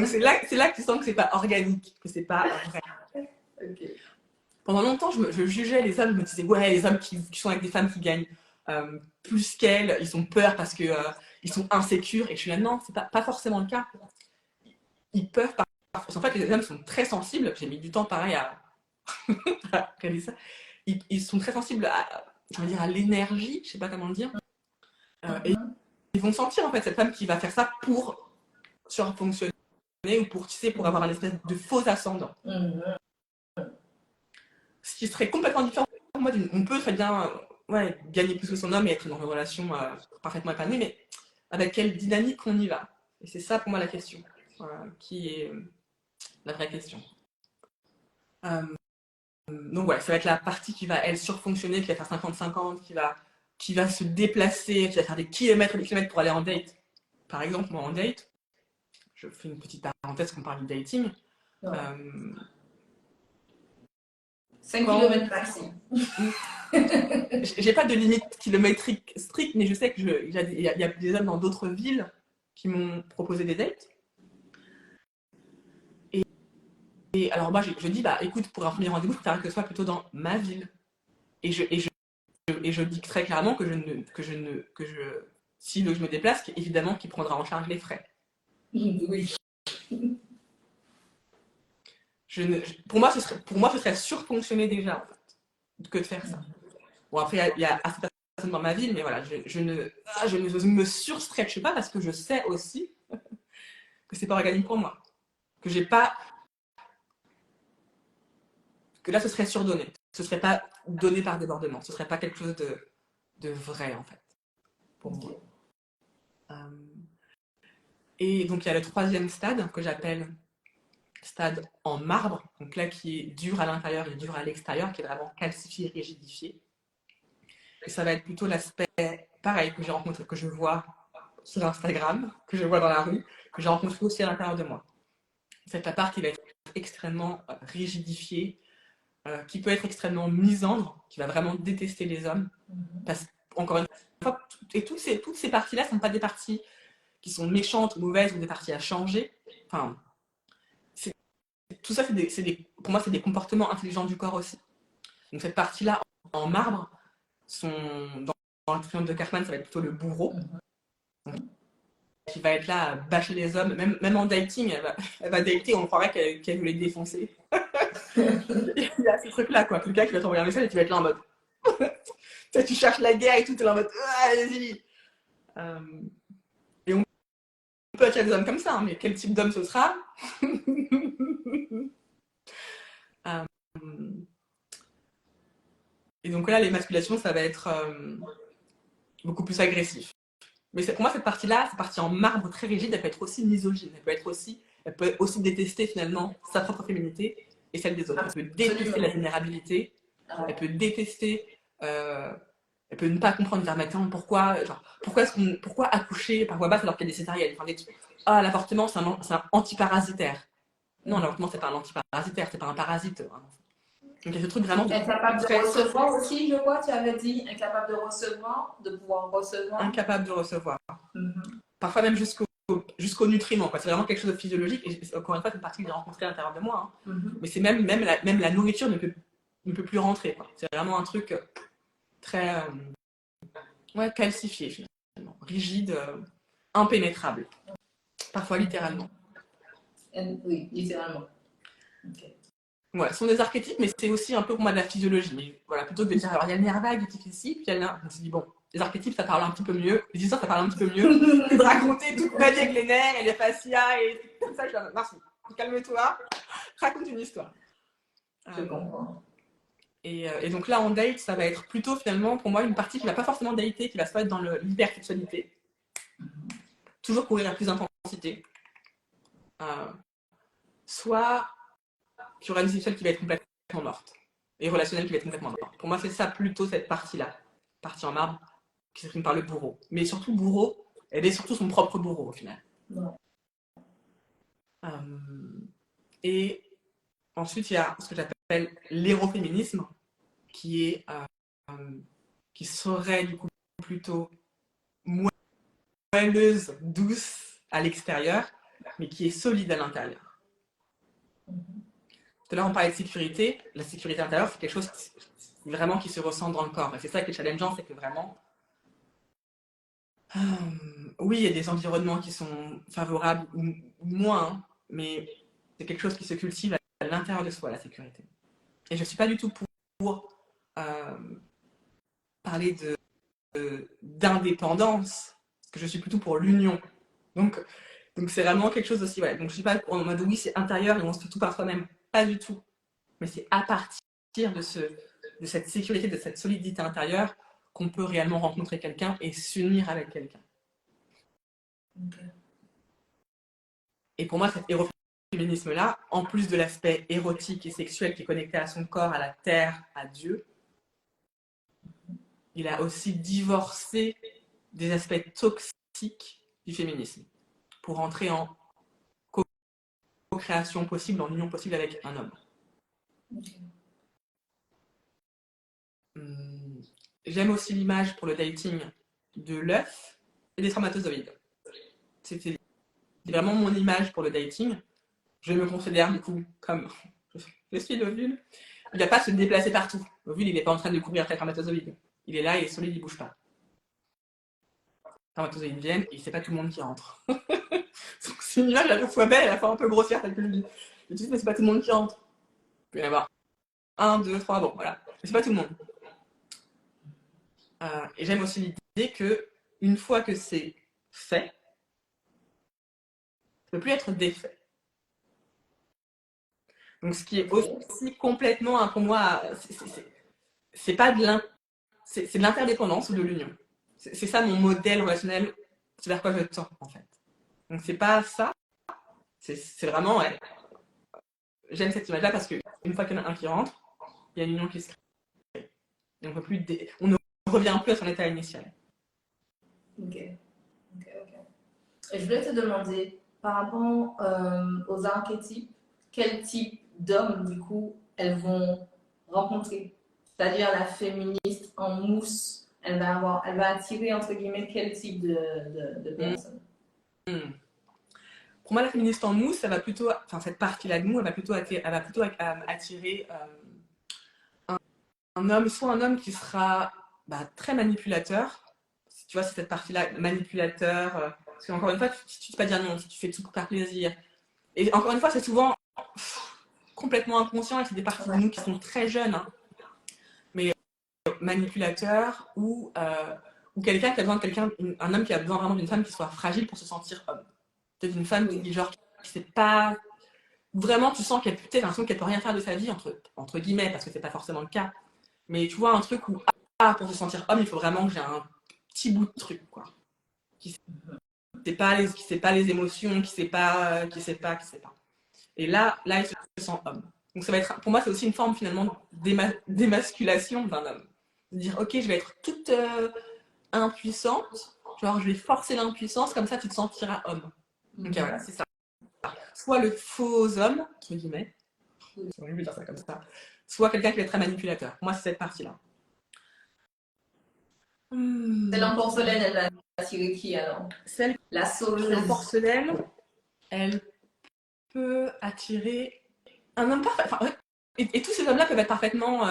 c'est là que tu sens que c'est pas organique, que c'est pas vrai. Pendant longtemps je jugeais les hommes, je me disais ouais, les hommes qui sont avec des femmes qui gagnent plus qu'elles, ils ont peur parce que ils sont insécures, et je suis là non, c'est pas forcément le cas. Ils peuvent en fait les hommes sont très sensibles, j'ai mis du temps pareil à réaliser ça. Ils sont très sensibles à l'énergie, je sais pas comment le dire. Et ils vont sentir en fait cette femme qui va faire ça pour surfonctionner ou pour, tu sais, pour avoir un espèce de faux ascendant. Ce qui serait complètement différent. Moi, on peut très bien gagner plus que son homme et être dans une relation parfaitement épanouie, mais avec quelle dynamique on y va? Et c'est ça pour moi la question, qui est la vraie question. Donc ouais, ça va être la partie qui va, elle, surfonctionner, qui va faire 50-50, qui va se déplacer, qui va faire des kilomètres et des kilomètres pour aller en date. Par exemple, moi en date, je fais une petite parenthèse qu'on parle de dating. 5 km maxi. J'ai pas de limite kilométrique stricte, mais je sais qu'il y a des hommes dans d'autres villes qui m'ont proposé des dates. Et alors moi, je dis, bah écoute, pour un premier rendez-vous, il faudrait que ce soit plutôt dans ma ville. Et je dis très clairement que si je me déplace, évidemment qu'il prendra en charge les frais. Oui. Pour moi, ce serait surfonctionner déjà, en fait, que de faire ça. Bon, après, il y a assez de personnes dans ma ville, mais voilà, je ne me surstretche pas parce que je sais aussi que c'est pas organique pour moi. Que j'ai pas... Que là, ce serait surdonné. Ce serait pas donné par débordement. Ce serait pas quelque chose de vrai, en fait, pour moi. Et donc, il y a le troisième stade que j'appelle stade en marbre, donc là qui est dur à l'intérieur et dur à l'extérieur, qui est vraiment calcifié, rigidifié. Et ça va être plutôt l'aspect pareil que j'ai rencontré, que je vois sur Instagram, que je vois dans la rue, que j'ai rencontré aussi à l'intérieur de moi. C'est la part qui va être extrêmement rigidifiée, qui peut être extrêmement misandre, qui va vraiment détester les hommes. Parce qu'encore une fois, et toutes ces parties-là ne sont pas des parties qui sont méchantes, mauvaises ou des parties à changer. Enfin, tout ça, pour moi, c'est des comportements intelligents du corps aussi. Donc cette partie-là, en marbre, dans le triangle de Karpman, ça va être plutôt le bourreau. Donc, qui va être là à bâcher les hommes. Même en dating, elle va dater, on croirait qu'elle veut les défoncer. Il y a ce truc-là, quoi. Le gars qui va t'envoyer un message et tu vas être là en mode... tu cherches la guerre et tout, tu es là en mode... allez-y. Et on peut attirer des hommes comme ça, hein, mais quel type d'homme ce sera? Et donc là, l'émasculation, ça va être beaucoup plus agressif. Mais pour moi, cette partie-là, cette partie en marbre très rigide, elle peut être aussi misogyne. Elle peut aussi détester finalement sa propre féminité et celle des autres. Elle peut détester la vulnérabilité. Elle peut détester... elle peut ne pas comprendre, dire, mais attends, pourquoi accoucher par voie basse alors qu'il y a des césariennes, enfin, des trucs. ah, l'avortement, c'est un antiparasitaire. Non, l'avortement, c'est pas un antiparasitaire, c'est pas un parasite. Donc, il y a ce truc vraiment Incapable de très recevoir aussi, je crois, tu avais dit, incapable de recevoir, de pouvoir recevoir. incapable de recevoir. Mhm. Parfois même jusqu'aux nutriments, quoi. C'est vraiment quelque chose de physiologique. Et encore une fois, c'est une partie que j'ai rencontrée à l'intérieur de moi. Hein. Mhm. Mais c'est même la nourriture ne peut plus rentrer, quoi. C'est vraiment un truc très ouais, calcifié, finalement. Rigide, impénétrable. Parfois littéralement. Oui, littéralement. Okay. Ouais, ce sont des archétypes, mais c'est aussi un peu pour moi de la physiologie. Mais voilà, plutôt que de dire, alors il y a le nerf vague qui fait ci, puis il y a le nerf. Je me suis dit, bon, les archétypes, ça parle un petit peu mieux. Les histoires, ça parle un petit peu mieux que de raconter toute ma vie avec les nerfs et les fascias et tout ça. Je suis là, merci, calme-toi, raconte une histoire. Je comprends. Et donc là, en date, ça va être plutôt finalement pour moi une partie qui va pas forcément dater, qui va soit être dans l'hypersexualité. Toujours courir à plus d'intensité. Soit qui aura une sexuelle qui va être complètement morte. Et relationnelle qui va être complètement morte. Pour moi, c'est ça plutôt cette partie-là. Partie en marbre, qui s'exprime par le bourreau. Mais surtout bourreau, elle est surtout son propre bourreau au final. Ouais. Et ensuite, il y a ce que j'appelle l'hééroféminisme, qui serait du coup plutôt moelleuse, douce à l'extérieur, mais qui est solide à l'intérieur. Tout à l'heure, on parlait de sécurité. La sécurité intérieure, c'est quelque chose vraiment qui se ressent dans le corps. Et c'est ça qui est challengeant, c'est que vraiment, oui, il y a des environnements qui sont favorables ou moins, hein, mais c'est quelque chose qui se cultive à l'intérieur de soi, la sécurité. Et je ne suis pas du tout pour parler d'indépendance, parce que je suis plutôt pour l'union. Donc c'est vraiment quelque chose aussi. Ouais. Donc je ne suis pas en mode oui, c'est intérieur et on se fait tout par soi-même. Pas du tout. Mais c'est à partir de cette sécurité, de cette solidité intérieure qu'on peut réellement rencontrer quelqu'un et s'unir avec quelqu'un. Okay. Et pour moi, cet hééroféminisme-là, en plus de l'aspect érotique et sexuel qui est connecté à son corps, à la terre, à Dieu, il a aussi divorcé des aspects toxiques du féminisme pour entrer en co-création possible, en union possible avec un homme. Okay. J'aime aussi l'image pour le dating de l'œuf et des spermatozoïdes. C'était vraiment mon image pour le dating. Je me considère du coup comme je suis l'ovule. Il ne va pas se déplacer partout. L'ovule, il n'est pas en train de courir après le spermatozoïde. Il est là, il est solide, il ne bouge pas. Les spermatozoïdes viennent et c'est pas tout le monde qui entre. C'est une image à la fois belle et à la fois un peu grossière, telle que je dis. Je dis, mais c'est pas tout le monde qui entre. Il peut y en avoir 1, 2, 3, bon, voilà. Mais c'est pas tout le monde. Et j'aime aussi l'idée que une fois que c'est fait, ça ne peut plus être défait. Donc ce qui est aussi complètement, pour moi, c'est pas de c'est de l'interdépendance ou de l'union. C'est ça mon modèle relationnel, c'est vers quoi je tends en fait. Donc c'est pas ça, c'est vraiment, ouais, j'aime cette image-là parce qu'une fois qu'il y en a un qui rentre, il y a une union qui se crée. Et on ne revient plus à son état initial. Ok. Et je voulais te demander, par rapport aux archétypes, quel type d'hommes, du coup, elles vont rencontrer? C'est-à-dire la féministe en mousse, elle va attirer, entre guillemets, quel type de personnes? Pour moi, la féministe en mousse, ça va plutôt, enfin cette partie-là de nous, elle va plutôt attirer un homme, soit un homme qui sera très manipulateur. Tu vois, c'est cette partie-là, manipulateur. Parce qu'encore une fois, tu ne peux pas dire non, si tu fais tout pour faire plaisir. Et encore une fois, c'est souvent complètement inconscient et c'est des parties de nous qui sont très jeunes. Hein. Mais manipulateur ou quelqu'un qui a besoin de un homme qui a besoin vraiment d'une femme qui soit fragile pour se sentir homme. Peut-être une femme qui sait pas. Vraiment, tu sens qu'elle peut-être l'impression qu'elle peut rien faire de sa vie, entre guillemets, parce que c'est pas forcément le cas. Mais tu vois, un truc où, pour se sentir homme, il faut vraiment que j'ai un petit bout de truc, quoi. Qui sait pas les émotions, qui sait pas. Et là, il se sent homme. Donc ça va être, pour moi, c'est aussi une forme finalement d'émasculation d'un homme. De dire, ok, je vais être toute impuissante, genre je vais forcer l'impuissance, comme ça tu te sentiras homme. Ok, voilà, c'est ça. Soit le faux homme, entre guillemets, c'est horrible de dire ça comme ça, soit quelqu'un qui va être très manipulateur. Moi, c'est cette partie-là. Celle en porcelaine, elle va attirer qui alors? Celle La qui est en sauveuse. porcelaine, elle peut attirer un homme parfait. Enfin, et tous ces hommes-là peuvent être parfaitement,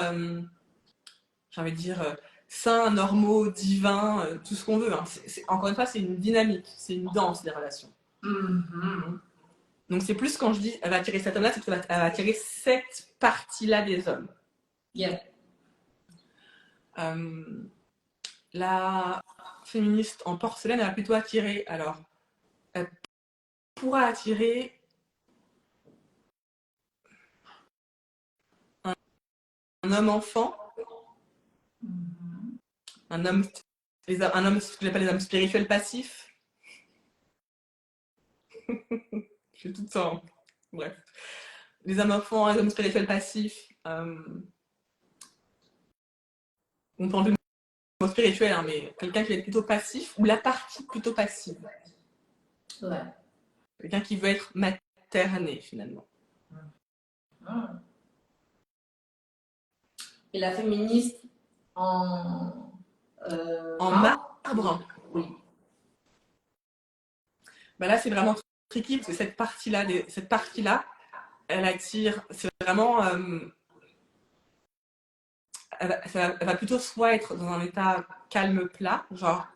j'ai envie de dire, sains, normaux, divins, tout ce qu'on veut. Hein. Encore une fois, c'est une dynamique, c'est une danse, les relations. Mhm. Donc c'est plus quand je dis elle va attirer cet homme-là, c'est qu'elle va attirer cette partie-là des hommes. Yeah. La féministe en porcelaine, elle va plutôt attirer, alors, elle pourra attirer un homme enfant, un homme, ce que j'appelle les hommes spirituels passifs. J'ai tout ça. Hein. Bref. Les hommes enfants, les hommes spirituels passifs. On peut enlever le mot spirituel, hein, mais quelqu'un qui va être plutôt passif, ou la partie plutôt passive. Ouais. Quelqu'un qui veut être materné, finalement. Et la féministe En marbre. Oui. Bah là, c'est vraiment tricky parce que cette partie-là, elle attire. C'est vraiment. Elle va plutôt soit être dans un état calme plat, genre.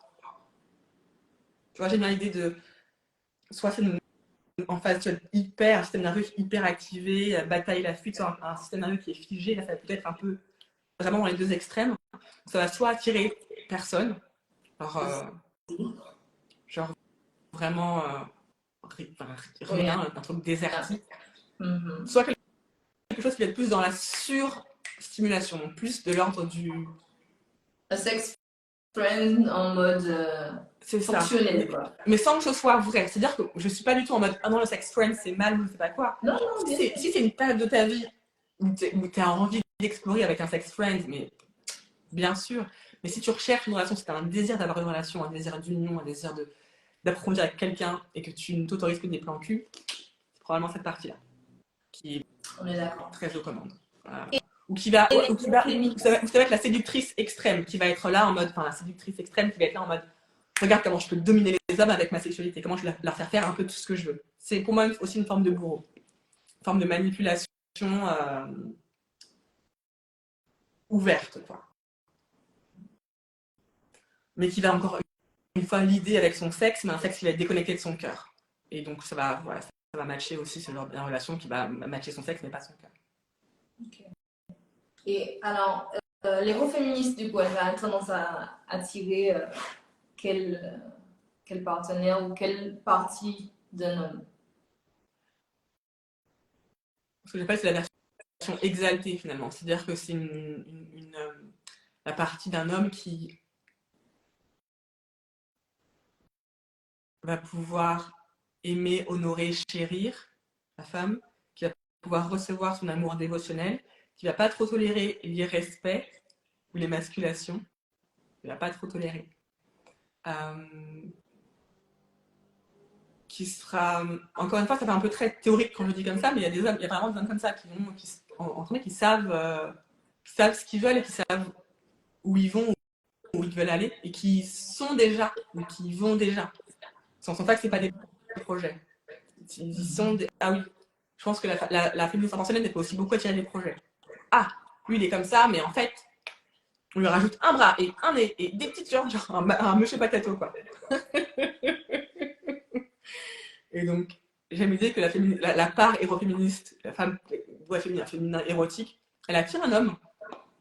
Tu vois, j'ai bien l'idée de. Soit c'est en phase hyper, un système nerveux hyper activé, bataille, la fuite, soit un système nerveux qui est figé. Là, ça va peut-être être un peu vraiment dans les deux extrêmes. Ça va soit attirer personne, genre vraiment rien, un truc désertique. Soit quelque chose qui va être plus dans la surstimulation, donc plus de l'ordre du. Un sex friend en mode fonctionnel, quoi. Mais sans que ce soit vrai. C'est-à-dire que je suis pas du tout en mode ah non, le sex friend c'est mal ou je sais pas quoi. Non, non, si c'est une période de ta vie où tu as envie d'explorer avec un sex friend, mais bien sûr. Mais si tu recherches une relation, si tu as un désir d'avoir une relation, un désir d'union, un désir d'approfondir avec quelqu'un et que tu ne t'autorises que des plans cul, c'est probablement cette partie-là qui est, on est d'accord. Très aux commandes. Ou qui va être la séductrice extrême, qui va être là en mode, enfin la séductrice extrême qui va être là en mode, regarde comment je peux dominer les hommes avec ma sexualité, comment je vais leur faire un peu tout ce que je veux. C'est pour moi aussi une forme de bourreau, une forme de manipulation ouverte, quoi. Mais qui va encore une fois l'idée avec son sexe, mais un sexe qui va être déconnecté de son cœur. Et donc ça va matcher aussi ce genre de relation qui va matcher son sexe, mais pas son cœur. Okay. Et alors, l'écoféministe, du coup, elle va tendance à attirer quel partenaire ou quelle partie d'un homme? Ce que j'appelle, c'est la version exaltée, finalement. C'est-à-dire que c'est la partie d'un homme qui va pouvoir aimer, honorer, chérir la femme, qui va pouvoir recevoir son amour dévotionnel, qui va pas trop tolérer l'irrespect ou l'émasculation. Il va pas trop tolérer. Qui sera, encore une fois, ça fait un peu très théorique quand je dis comme ça, mais il y a vraiment des hommes comme ça qui savent ce qu'ils veulent et qui savent où ils vont, où ils veulent aller et qui sont déjà ou qui vont déjà. Sans pas que c'est pas des projets. Ils sont des... Ah oui, je pense que la féministe intentionnelle elle peut aussi beaucoup attirer des projets. Ah, lui il est comme ça, mais en fait, on lui rajoute un bras et un nez et des petites jambes, genre un monsieur patato quoi. Et donc, j'aime l'idée que la part héro-féministe, la femme féminin érotique, elle attire un homme,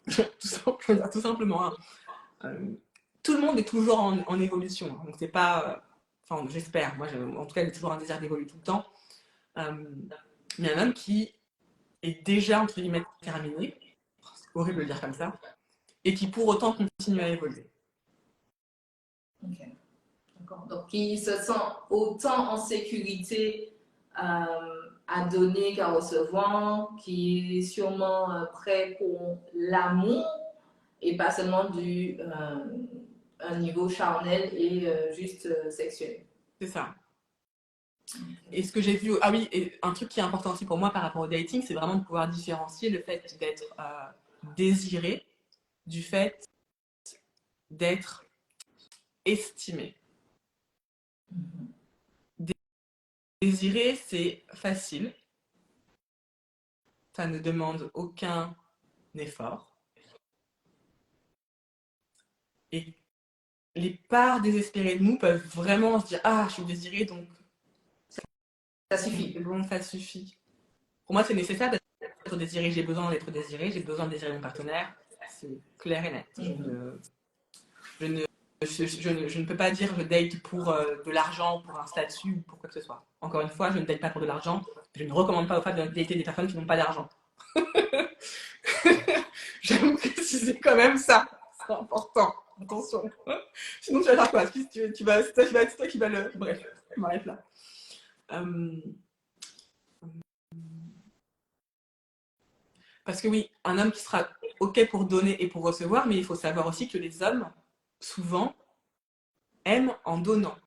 tout simplement. Hein. Tout le monde est toujours en évolution, hein. Donc c'est pas, enfin j'espère, moi en tout cas j'ai toujours un désir d'évoluer tout le temps. Mais un homme qui est déjà entre guillemets terminé, c'est horrible de le dire comme ça, et qui pour autant continue à évoluer. Ok, d'accord. Donc il se sent autant en sécurité à donner qu'à recevoir, qui est sûrement prêt pour l'amour et pas seulement un niveau charnel et juste sexuel. C'est ça. Et ce que j'ai vu, ah oui, et un truc qui est important aussi pour moi par rapport au dating, c'est vraiment de pouvoir différencier le fait d'être désiré du fait d'être estimé. Désirer, c'est facile, ça ne demande aucun effort. Et les parts désespérées de nous peuvent vraiment se dire ah, je suis désirée, donc ça suffit. Bon, ça suffit. Pour moi, c'est nécessaire d'être désiré. J'ai besoin d'être désiré, j'ai besoin de désirer mon partenaire. C'est clair et net. Je ne peux pas dire je date pour de l'argent, pour un statut ou pour quoi que ce soit. Encore une fois, je ne date pas pour de l'argent. Je ne recommande pas aux femmes de dater des personnes qui n'ont pas d'argent. J'aime préciser quand même ça. C'est important. Attention. Sinon, tu vas faire quoi? C'est toi qui vas le. Bref, je m'arrête là. Parce que oui, un homme qui sera OK pour donner et pour recevoir, mais il faut savoir aussi que les hommes, souvent, aiment en donnant.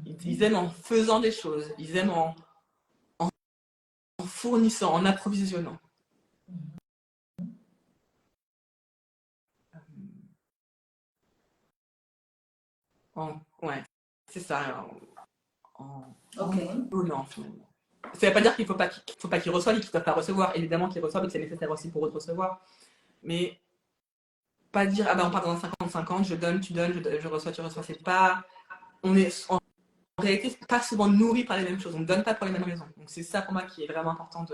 Ils aiment en faisant des choses. Ils aiment en fournissant, en approvisionnant. Ouais, c'est ça. En donnant, finalement. Ça ne veut pas dire qu'il ne faut pas qu'ils reçoivent et qu'ils ne doivent pas recevoir. Évidemment qu'ils reçoivent et que c'est nécessaire aussi pour eux de recevoir. Mais pas dire, ah ben on part dans un 50-50, je donne, tu donnes, je reçois, tu reçois. C'est pas. On est en réalité pas souvent nourri par les mêmes choses. On ne donne pas pour les mêmes raisons. Donc c'est ça pour moi qui est vraiment important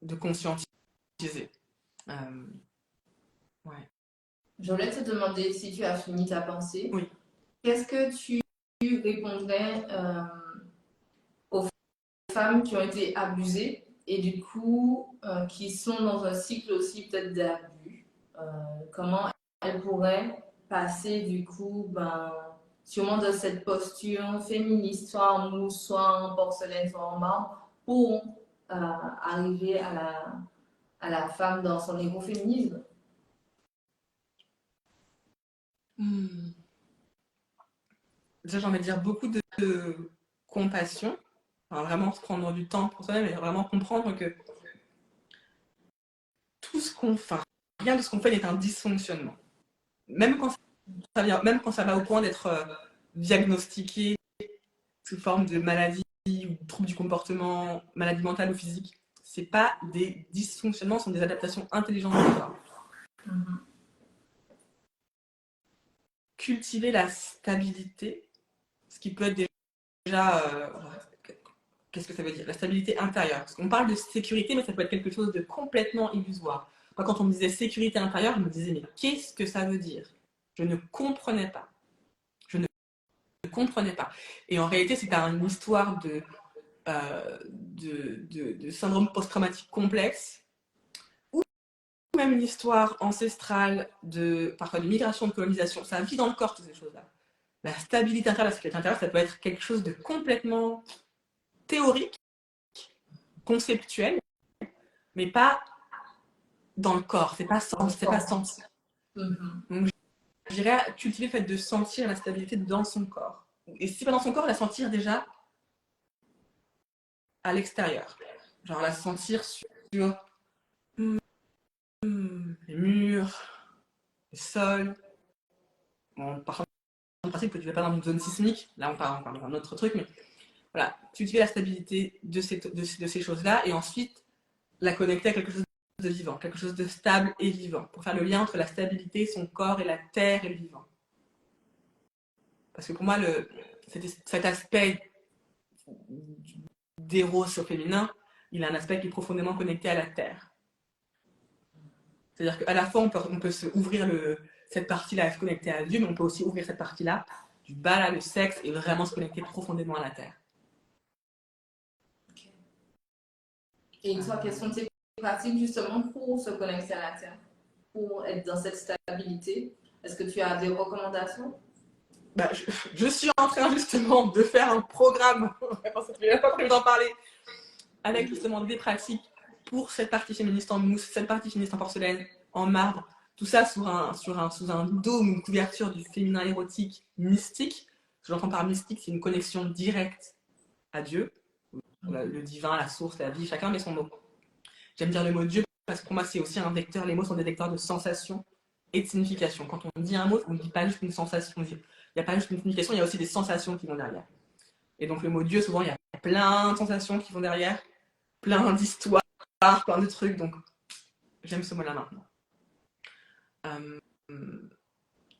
de conscientiser. Ouais. Je voulais te demander si tu as fini ta pensée. Oui. Qu'est-ce que tu répondrais aux femmes qui ont été abusées et du coup qui sont dans un cycle aussi peut-être d'abus? Comment elles pourraient passer du coup sûrement de cette posture féministe, soit en mousse, soit en porcelaine, soit en marbre, pour arriver à la femme dans son écoféminisme? Déjà, j'ai envie de dire beaucoup de compassion. Enfin, vraiment se prendre du temps pour soi-même et vraiment comprendre que tout ce qu'on fait, rien de ce qu'on fait n'est un dysfonctionnement. Même quand ça va au point d'être diagnostiqué sous forme de maladie ou de trouble du comportement, maladie mentale ou physique, c'est pas des dysfonctionnements, ce sont des adaptations intelligentes du corps. Cultiver la stabilité, ce qui peut être déjà qu'est-ce que ça veut dire? La stabilité intérieure. Parce qu'on parle de sécurité, mais ça peut être quelque chose de complètement illusoire. Moi, quand on me disait sécurité intérieure, je me disais, mais qu'est-ce que ça veut dire? Je ne comprenais pas. Je ne comprenais pas. Et en réalité, c'est une histoire de syndrome post-traumatique complexe, ou même une histoire ancestrale parfois de migration, de colonisation. Ça vit dans le corps, toutes ces choses-là. La stabilité intérieure, la sécurité intérieure, ça peut être quelque chose de complètement théorique, conceptuel, mais pas dans le corps, c'est pas senti. Donc, je dirais cultiver le fait de sentir la stabilité dans son corps. Et si c'est pas dans son corps, la sentir déjà à l'extérieur. Genre la sentir sur les murs, les sols. Bon, par contre, en principe, que tu ne vas pas dans une zone sismique. Là, on parle d'un autre truc, mais voilà, cultiver la stabilité de ces choses-là et ensuite la connecter à quelque chose de vivant, quelque chose de stable et vivant, pour faire le lien entre la stabilité, son corps et la terre et le vivant. Parce que pour moi, cet aspect d'éros au féminin, il a un aspect qui est profondément connecté à la terre. C'est-à-dire qu'à la fois, on peut se ouvrir cette partie-là à se connecter à Dieu, mais on peut aussi ouvrir cette partie-là, du bas là, le sexe, et vraiment se connecter profondément à la terre. Okay. Et toi, quelles sont tes pratiques justement pour se connecter à la terre, pour être dans cette stabilité? Est-ce que tu as des recommandations? Je suis en train justement de faire un programme, je n'ai pas prévu d'en parler, avec justement des pratiques pour cette partie féministe en mousse, cette partie féministe en porcelaine, en marbre, Tout ça sous un dôme, une couverture du féminin érotique mystique. Ce que j'entends par mystique, c'est une connexion directe à Dieu, le divin, la source, la vie, chacun met son mot. J'aime dire le mot Dieu parce que pour moi, c'est aussi un vecteur, les mots sont des vecteurs de sensation et de signification. Quand on dit un mot, on ne dit pas juste une sensation, il n'y a pas juste une signification, il y a aussi des sensations qui vont derrière. Et donc le mot Dieu, souvent, il y a plein de sensations qui vont derrière, plein d'histoires, plein de trucs, donc j'aime ce mot-là maintenant.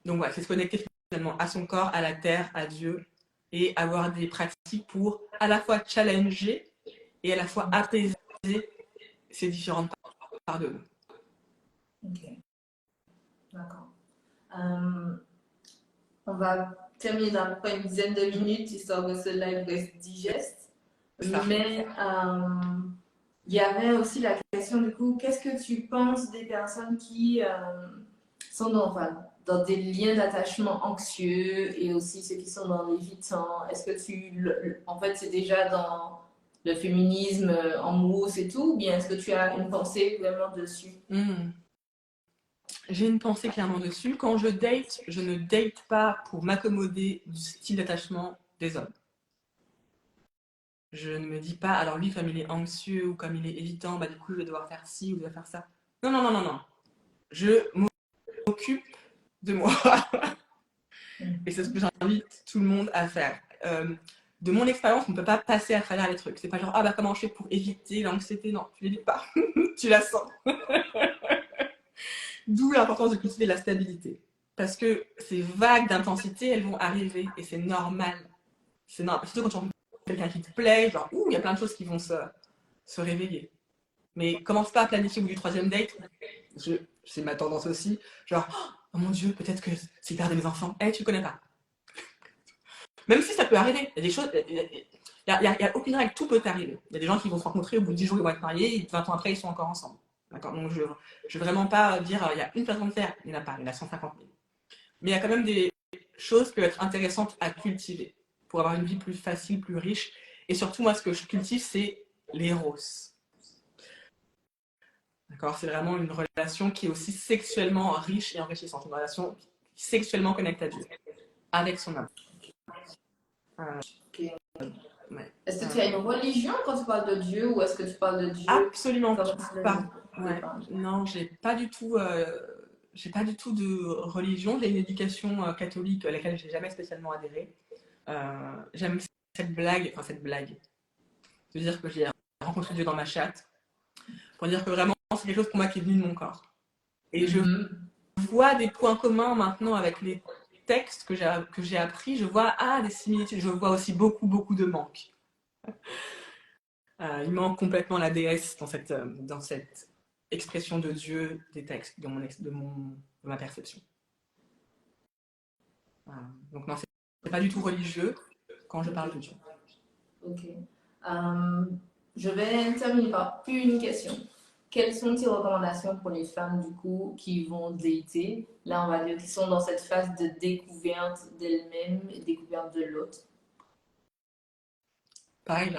Donc voilà, c'est se connecter finalement à son corps, à la terre, à Dieu, et avoir des pratiques pour à la fois challenger et à la fois apaiser ces différentes parts de nous. Ok, d'accord. On va terminer dans à peu près une dizaine de minutes, histoire que ce live reste digeste. Mais il y avait aussi la question du coup, qu'est-ce que tu penses des personnes qui sont dans des liens d'attachement anxieux et aussi ceux qui sont dans l'évitant? Est-ce que en fait, c'est déjà dans le féminisme en mousse et tout, ou bien est-ce que tu as une pensée vraiment dessus? J'ai une pensée clairement dessus. Quand je date, je ne date pas pour m'accommoder du style d'attachement des hommes. Je ne me dis pas, alors lui, comme il est anxieux ou comme il est évitant, bah du coup, je vais devoir faire ci ou je vais faire ça. Non, non, non, non, non. Je m'occupe de moi. Et c'est ce que j'invite tout le monde à faire. De mon expérience, on ne peut pas passer à travers les trucs. C'est pas genre, ah bah comment je fais pour éviter l'anxiété. Non, tu l'évites pas. Tu la sens. D'où l'importance de cultiver la stabilité. Parce que ces vagues d'intensité, elles vont arriver et c'est normal. C'est normal. Surtout quand tu rencontres quelqu'un qui te plaît, genre, ouh, il y a plein de choses qui vont se réveiller. Mais commence pas à planifier au bout du troisième date. C'est ma tendance aussi. Genre, oh mon Dieu, peut-être que c'est le père de mes enfants. Eh, tu connais pas. Même si ça peut arriver. Il y a des choses. Il n'y a aucune règle, tout peut arriver. Il y a des gens qui vont se rencontrer, au bout de 10 jours, ils vont être mariés, et 20 ans après, ils sont encore ensemble. D'accord. Donc, je ne veux vraiment pas dire il y a une façon de faire. Il n'y en a pas, il y en a 150 000. Mais il y a quand même des choses qui peuvent être intéressantes à cultiver pour avoir une vie plus facile, plus riche. Et surtout, moi, ce que je cultive, c'est l'éros. D'accord. C'est vraiment une relation qui est aussi sexuellement riche et enrichissante. Une relation sexuellement connectée à Dieu, avec son âme. Okay. Ouais. Est-ce que tu as une religion quand tu parles de Dieu ou est-ce que tu parles de Dieu Absolument pas? Ouais. Non, j'ai pas du tout de religion. J'ai une éducation catholique à laquelle j'ai jamais spécialement adhéré. J'aime cette blague, de dire que j'ai rencontré Dieu dans ma chatte, pour dire que vraiment c'est quelque chose pour moi qui est venu de mon corps. Et je vois des points communs maintenant avec les textes que j'ai appris. Je vois des similitudes. Je vois aussi beaucoup de manques. Il manque complètement la déesse dans cette expression de Dieu des textes, de ma perception. Donc non, c'est pas du tout religieux quand je parle de Dieu. Ok. Je vais terminer par une question. Quelles sont tes recommandations pour les femmes du coup qui vont dater, là on va dire, qui sont dans cette phase de découverte d'elles-mêmes et découverte de l'autre? Pareil, j'ai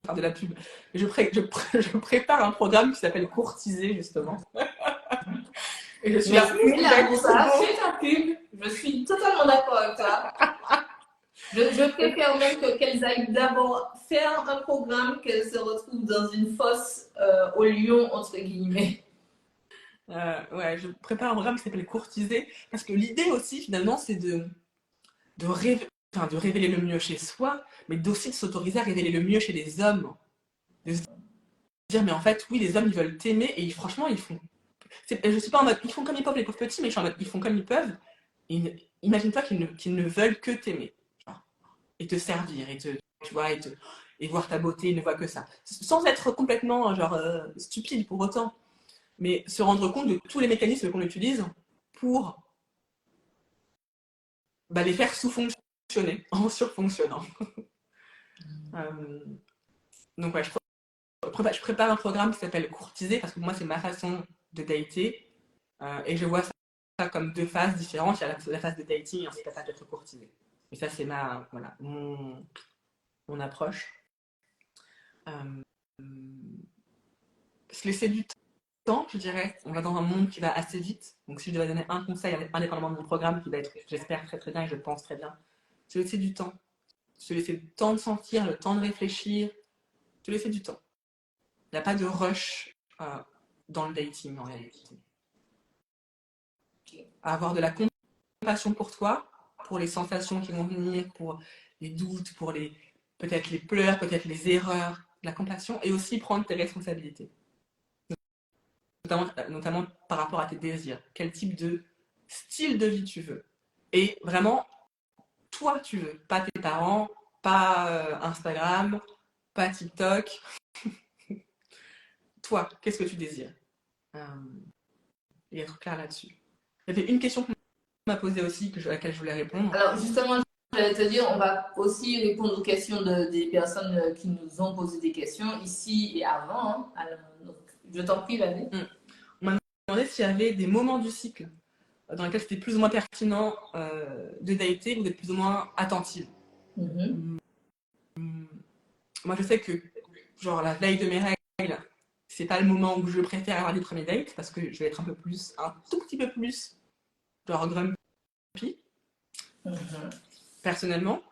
faire de la pub. Je prépare un programme qui s'appelle Courtiser, justement. Et je suis là pour ça, fais ta pub. Je suis totalement d'accord avec toi. Je préfère même qu'elles aillent d'abord faire un programme qu'elles se retrouvent dans une fosse au lion, entre guillemets. Ouais, je prépare un programme qui s'appelle Courtiser, parce que l'idée aussi, finalement, c'est de révéler le mieux chez soi, mais aussi de s'autoriser à révéler le mieux chez les hommes. De se dire, mais en fait, oui, les hommes, ils veulent t'aimer, et franchement, ils font. Je suis pas en mode, ils font comme ils peuvent, les pauvres petits, mais je suis en mode, ils font comme ils peuvent. Imagine-toi qu'ils ne veulent que t'aimer, et te servir, tu vois, et voir ta beauté, ils ne voient que ça. Sans être complètement, stupide pour autant, mais se rendre compte de tous les mécanismes qu'on utilise pour les faire sous-fonctionner, en surfonctionnant. Donc ouais, je prépare un programme qui s'appelle Courtiser, parce que pour moi, c'est ma façon de dater, et je vois ça comme deux phases différentes. Il y a la phase de dating et ensuite la phase d'être courtisé. Et ça, c'est mon approche. Se laisser du temps, je dirais. On va dans un monde qui va assez vite. Donc, si je devais donner un conseil, indépendamment de mon programme, qui va être, j'espère, très très bien et je pense très bien, c'est laisser du temps. Se laisser le temps de sentir, le temps de réfléchir, te laisser du temps. Il n'y a pas de rush dans le dating en réalité. Avoir de la compassion pour toi, pour les sensations qui vont venir, pour les doutes, pour peut-être les pleurs, peut-être les erreurs, la compassion, et aussi prendre tes responsabilités. Notamment par rapport à tes désirs. Quel type de style de vie tu veux. Et vraiment, toi tu veux. Pas tes parents, pas Instagram, pas TikTok. Toi, qu'est-ce que tu désires et être clair là-dessus. Il y avait une question qu'on m'a posée aussi, à laquelle je voulais répondre. Alors justement, j'allais te dire, on va aussi répondre aux questions des personnes qui nous ont posé des questions ici et avant. Hein. Alors, donc, je t'en prie, vas-y. On m'a demandé s'il y avait des moments du cycle dans lesquels c'était plus ou moins pertinent de dater ou d'être plus ou moins attentive. Moi, je sais que, genre, la veille de mes règles, c'est pas le moment où je préfère avoir des premiers dates parce que je vais être un tout petit peu plus, genre, grumpy, personnellement.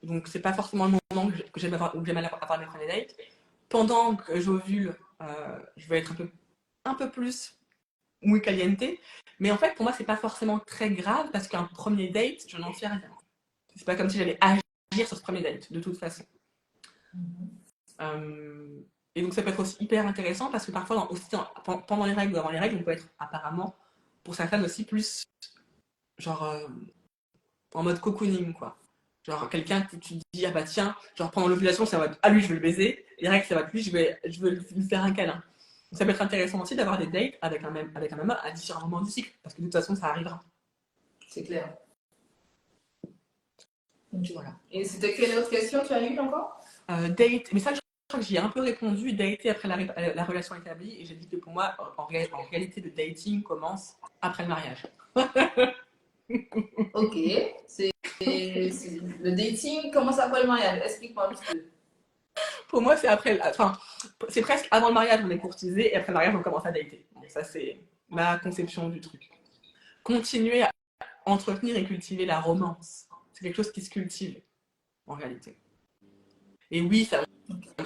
Donc, c'est pas forcément le moment que j'aime avoir mes premiers dates. Pendant que j'ovule, je vais être un peu plus muy caliente. Mais en fait, pour moi, c'est pas forcément très grave parce qu'un premier date, je n'en sais rien. C'est pas comme si j'allais agir sur ce premier date, de toute façon. Et donc, ça peut être aussi hyper intéressant parce que parfois, pendant les règles ou avant les règles, on peut être apparemment, pour certaines aussi, plus genre en mode cocooning, quoi. Genre quelqu'un que tu dis, ah bah tiens, genre pendant l'ovulation, ça va être, ah lui, je veux le baiser. Les règles, ça va être lui, je veux lui faire un câlin. Donc, ça peut être intéressant aussi d'avoir des dates avec un même à différents moments du cycle parce que de toute façon, ça arrivera. C'est clair. Voilà. Et c'était quelle autre question tu as eu encore Date, mais ça, je crois que j'y ai un peu répondu, dater après la relation établie, et j'ai dit que pour moi, en réalité, le dating commence après le mariage. Ok, le dating commence après le mariage. Explique-moi un petit peu. Pour moi, c'est presque avant le mariage, on est courtisé, et après le mariage, on commence à dater. Donc ça, c'est ma conception du truc. Continuer à entretenir et cultiver la romance. C'est quelque chose qui se cultive, en réalité. Et oui,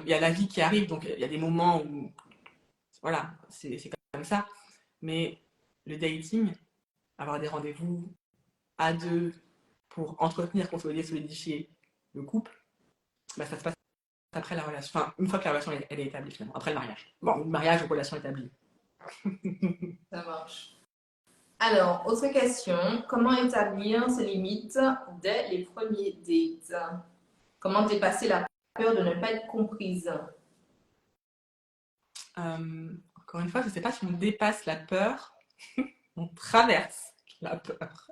il y a la vie qui arrive, donc il y a des moments où, voilà, c'est comme ça. Mais le dating, avoir des rendez-vous à deux pour entretenir, consolider, solidifier le couple, bah, ça se passe après la relation. Enfin, une fois que la relation elle est établie, finalement, après le mariage. Bon, le mariage ou relation établie. Ça marche. Alors, autre question. Comment établir ses limites dès les premiers dates? Comment dépasser la peur de ne pas être comprise? Encore une fois, je ne sais pas si on dépasse la peur, on traverse la peur.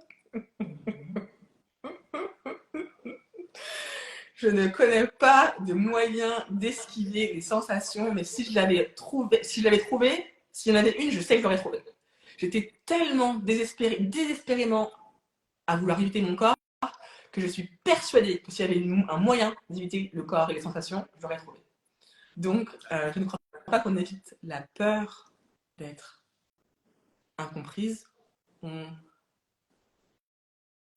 Je ne connais pas de moyen d'esquiver les sensations, mais si je l'avais trouvé, s'il y en avait une, je sais que je l'aurais trouvé. J'étais tellement désespérément à vouloir éviter mon corps que je suis persuadée que s'il y avait un moyen d'éviter le corps et les sensations, je l'aurais trouvé. Donc, je ne crois pas qu'on évite la peur d'être incomprise. On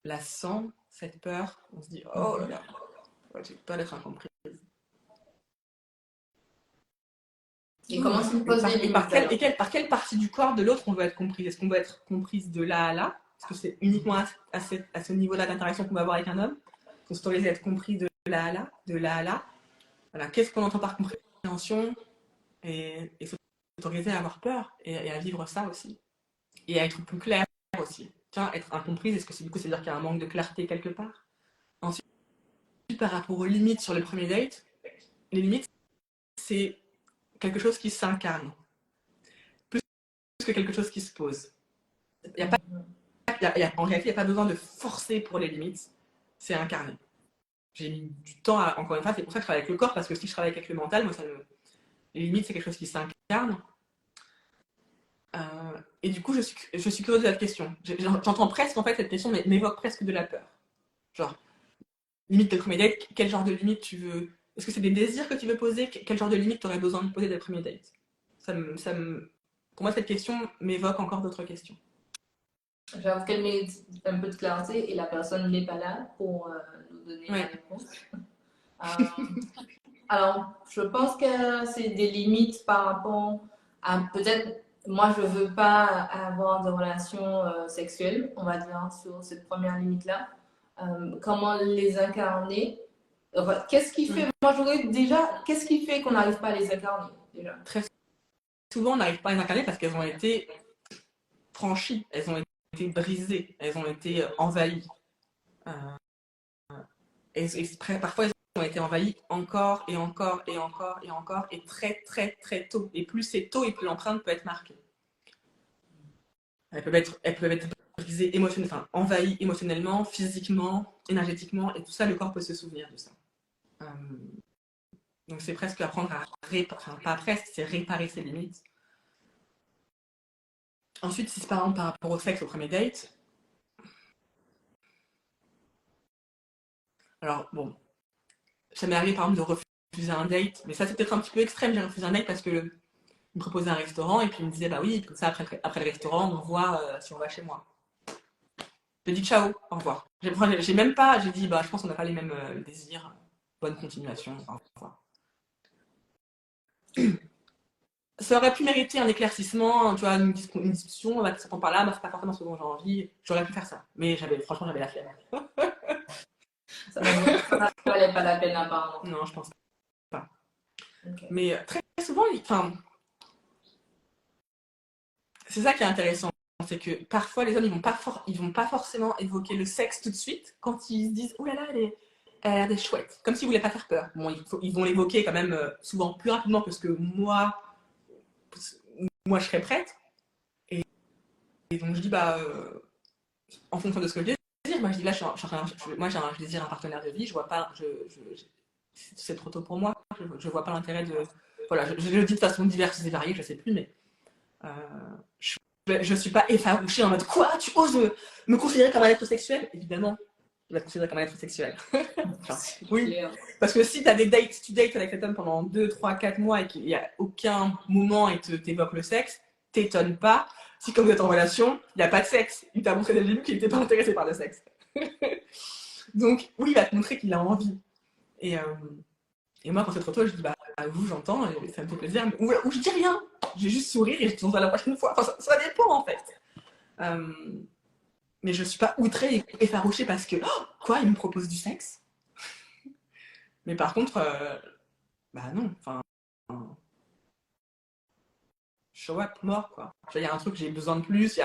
la sent, cette peur. On se dit, oh là là, j'ai peur d'être incomprise. Et comment tu me poses des limites par quelle partie du corps de l'autre on veut être comprise? Est-ce qu'on veut être comprise de là à là? Est-ce que c'est uniquement à ce niveau-là d'interaction qu'on va avoir avec un homme? On s'autorise à être compris de là à là, de là à là. Voilà. Qu'est-ce qu'on entend par compréhension? Et s'autoriser à avoir peur et à vivre ça aussi. Et à être plus clair aussi. Tiens, être incomprise, est-ce que c'est, du coup, c'est-à-dire qu'il y a un manque de clarté quelque part? Ensuite, par rapport aux limites sur le premier date, les limites, c'est quelque chose qui s'incarne. Plus que quelque chose qui se pose. En réalité, il n'y a pas besoin de forcer pour les limites. C'est incarné. J'ai mis du temps à, encore une fois, c'est pour ça que je travaille avec le corps, parce que si je travaille avec le mental, moi, les limites, c'est quelque chose qui s'incarne. Et du coup, je suis curieuse de la question. J'entends presque, en fait, cette question m'évoque presque de la peur. Genre, limite de premier date, quel genre de limite tu veux... Est-ce que c'est des désirs que tu veux poser? Quel genre de limite tu aurais besoin de poser dès le premier date? Pour moi, cette question m'évoque encore d'autres questions. J'avoue qu'elle mérite un peu de clarté et la personne n'est pas là pour nous donner la réponse. Alors, je pense que c'est des limites par rapport à peut-être, moi, je ne veux pas avoir de relations sexuelles, on va dire, sur cette première limite-là. Comment les incarner? Enfin, qu'est-ce qui fait, moi, qu'est-ce qui fait qu'on n'arrive pas à les incarner déjà? Très souvent, on n'arrive pas à les incarner parce qu'elles ont été franchies, elles ont été brisées, elles ont été envahies. Et parfois, elles ont été envahies encore et encore et encore et encore et très très très tôt. Et plus c'est tôt et plus l'empreinte peut être marquée. Elles peuvent être brisées envahies émotionnellement, physiquement, énergétiquement, et tout ça, le corps peut se souvenir de ça. Donc c'est presque apprendre à pas presque, c'est réparer ses limites. Ensuite, si c'est par exemple par rapport au sexe au premier date, alors bon, ça m'est arrivé par exemple de refuser un date, mais ça c'est peut-être un petit peu extrême, j'ai refusé un date parce que il me proposait un restaurant et puis il me disait bah oui, comme ça après le restaurant on voit si on va chez moi. J'ai dit ciao, au revoir. J'ai même pas, j'ai dit bah je pense qu'on n'a pas les mêmes désirs, bonne continuation, au revoir. Ça aurait pu mériter un éclaircissement, tu vois, une discussion, bah, ça prend par là, bah, c'est pas forcément ce dont j'ai envie, j'aurais pu faire ça, mais franchement j'avais la flemme. Ça ne valait pas la peine apparemment. Non, je pense pas. Okay. Mais très souvent, c'est ça qui est intéressant, c'est que parfois les hommes ils vont pas forcément évoquer le sexe tout de suite quand ils se disent oh là là elle a l'air d'être chouette, comme s'ils voulaient pas faire peur. Bon, ils vont l'évoquer quand même souvent plus rapidement que ce que moi je serais prête. Et donc je dis bah en fonction de ce que je désire, moi je dis là moi je désire un partenaire de vie, je vois pas, c'est trop tôt pour moi, je vois pas l'intérêt de, voilà, je le dis de façon diverse et variée, je sais plus, mais je suis pas effarouchée en mode quoi, tu oses me considérer comme un être sexuel? Évidemment, je vais te considérer comme un être sexuel. Enfin, oui, parce que si tu dates avec cet homme pendant 2, 3, 4 mois et qu'il n'y a aucun moment et t'évoque le sexe, t'étonne pas si quand vous êtes en relation, il n'y a pas de sexe. Il t'a montré dès le début qu'il n'était pas intéressé par le sexe. Donc oui, il va te montrer qu'il a envie. Et moi, quand c'est trop tôt, je dis bah vous, j'entends, ça me fait plaisir, ou je dis rien, je vais juste sourire et je te montre la prochaine fois. Enfin, ça dépend en fait. Mais je suis pas outrée et effarouchée parce que quoi, il me propose du sexe. Mais par contre, bah non, enfin, show up, mort quoi. Il y a un truc, j'ai besoin de plus,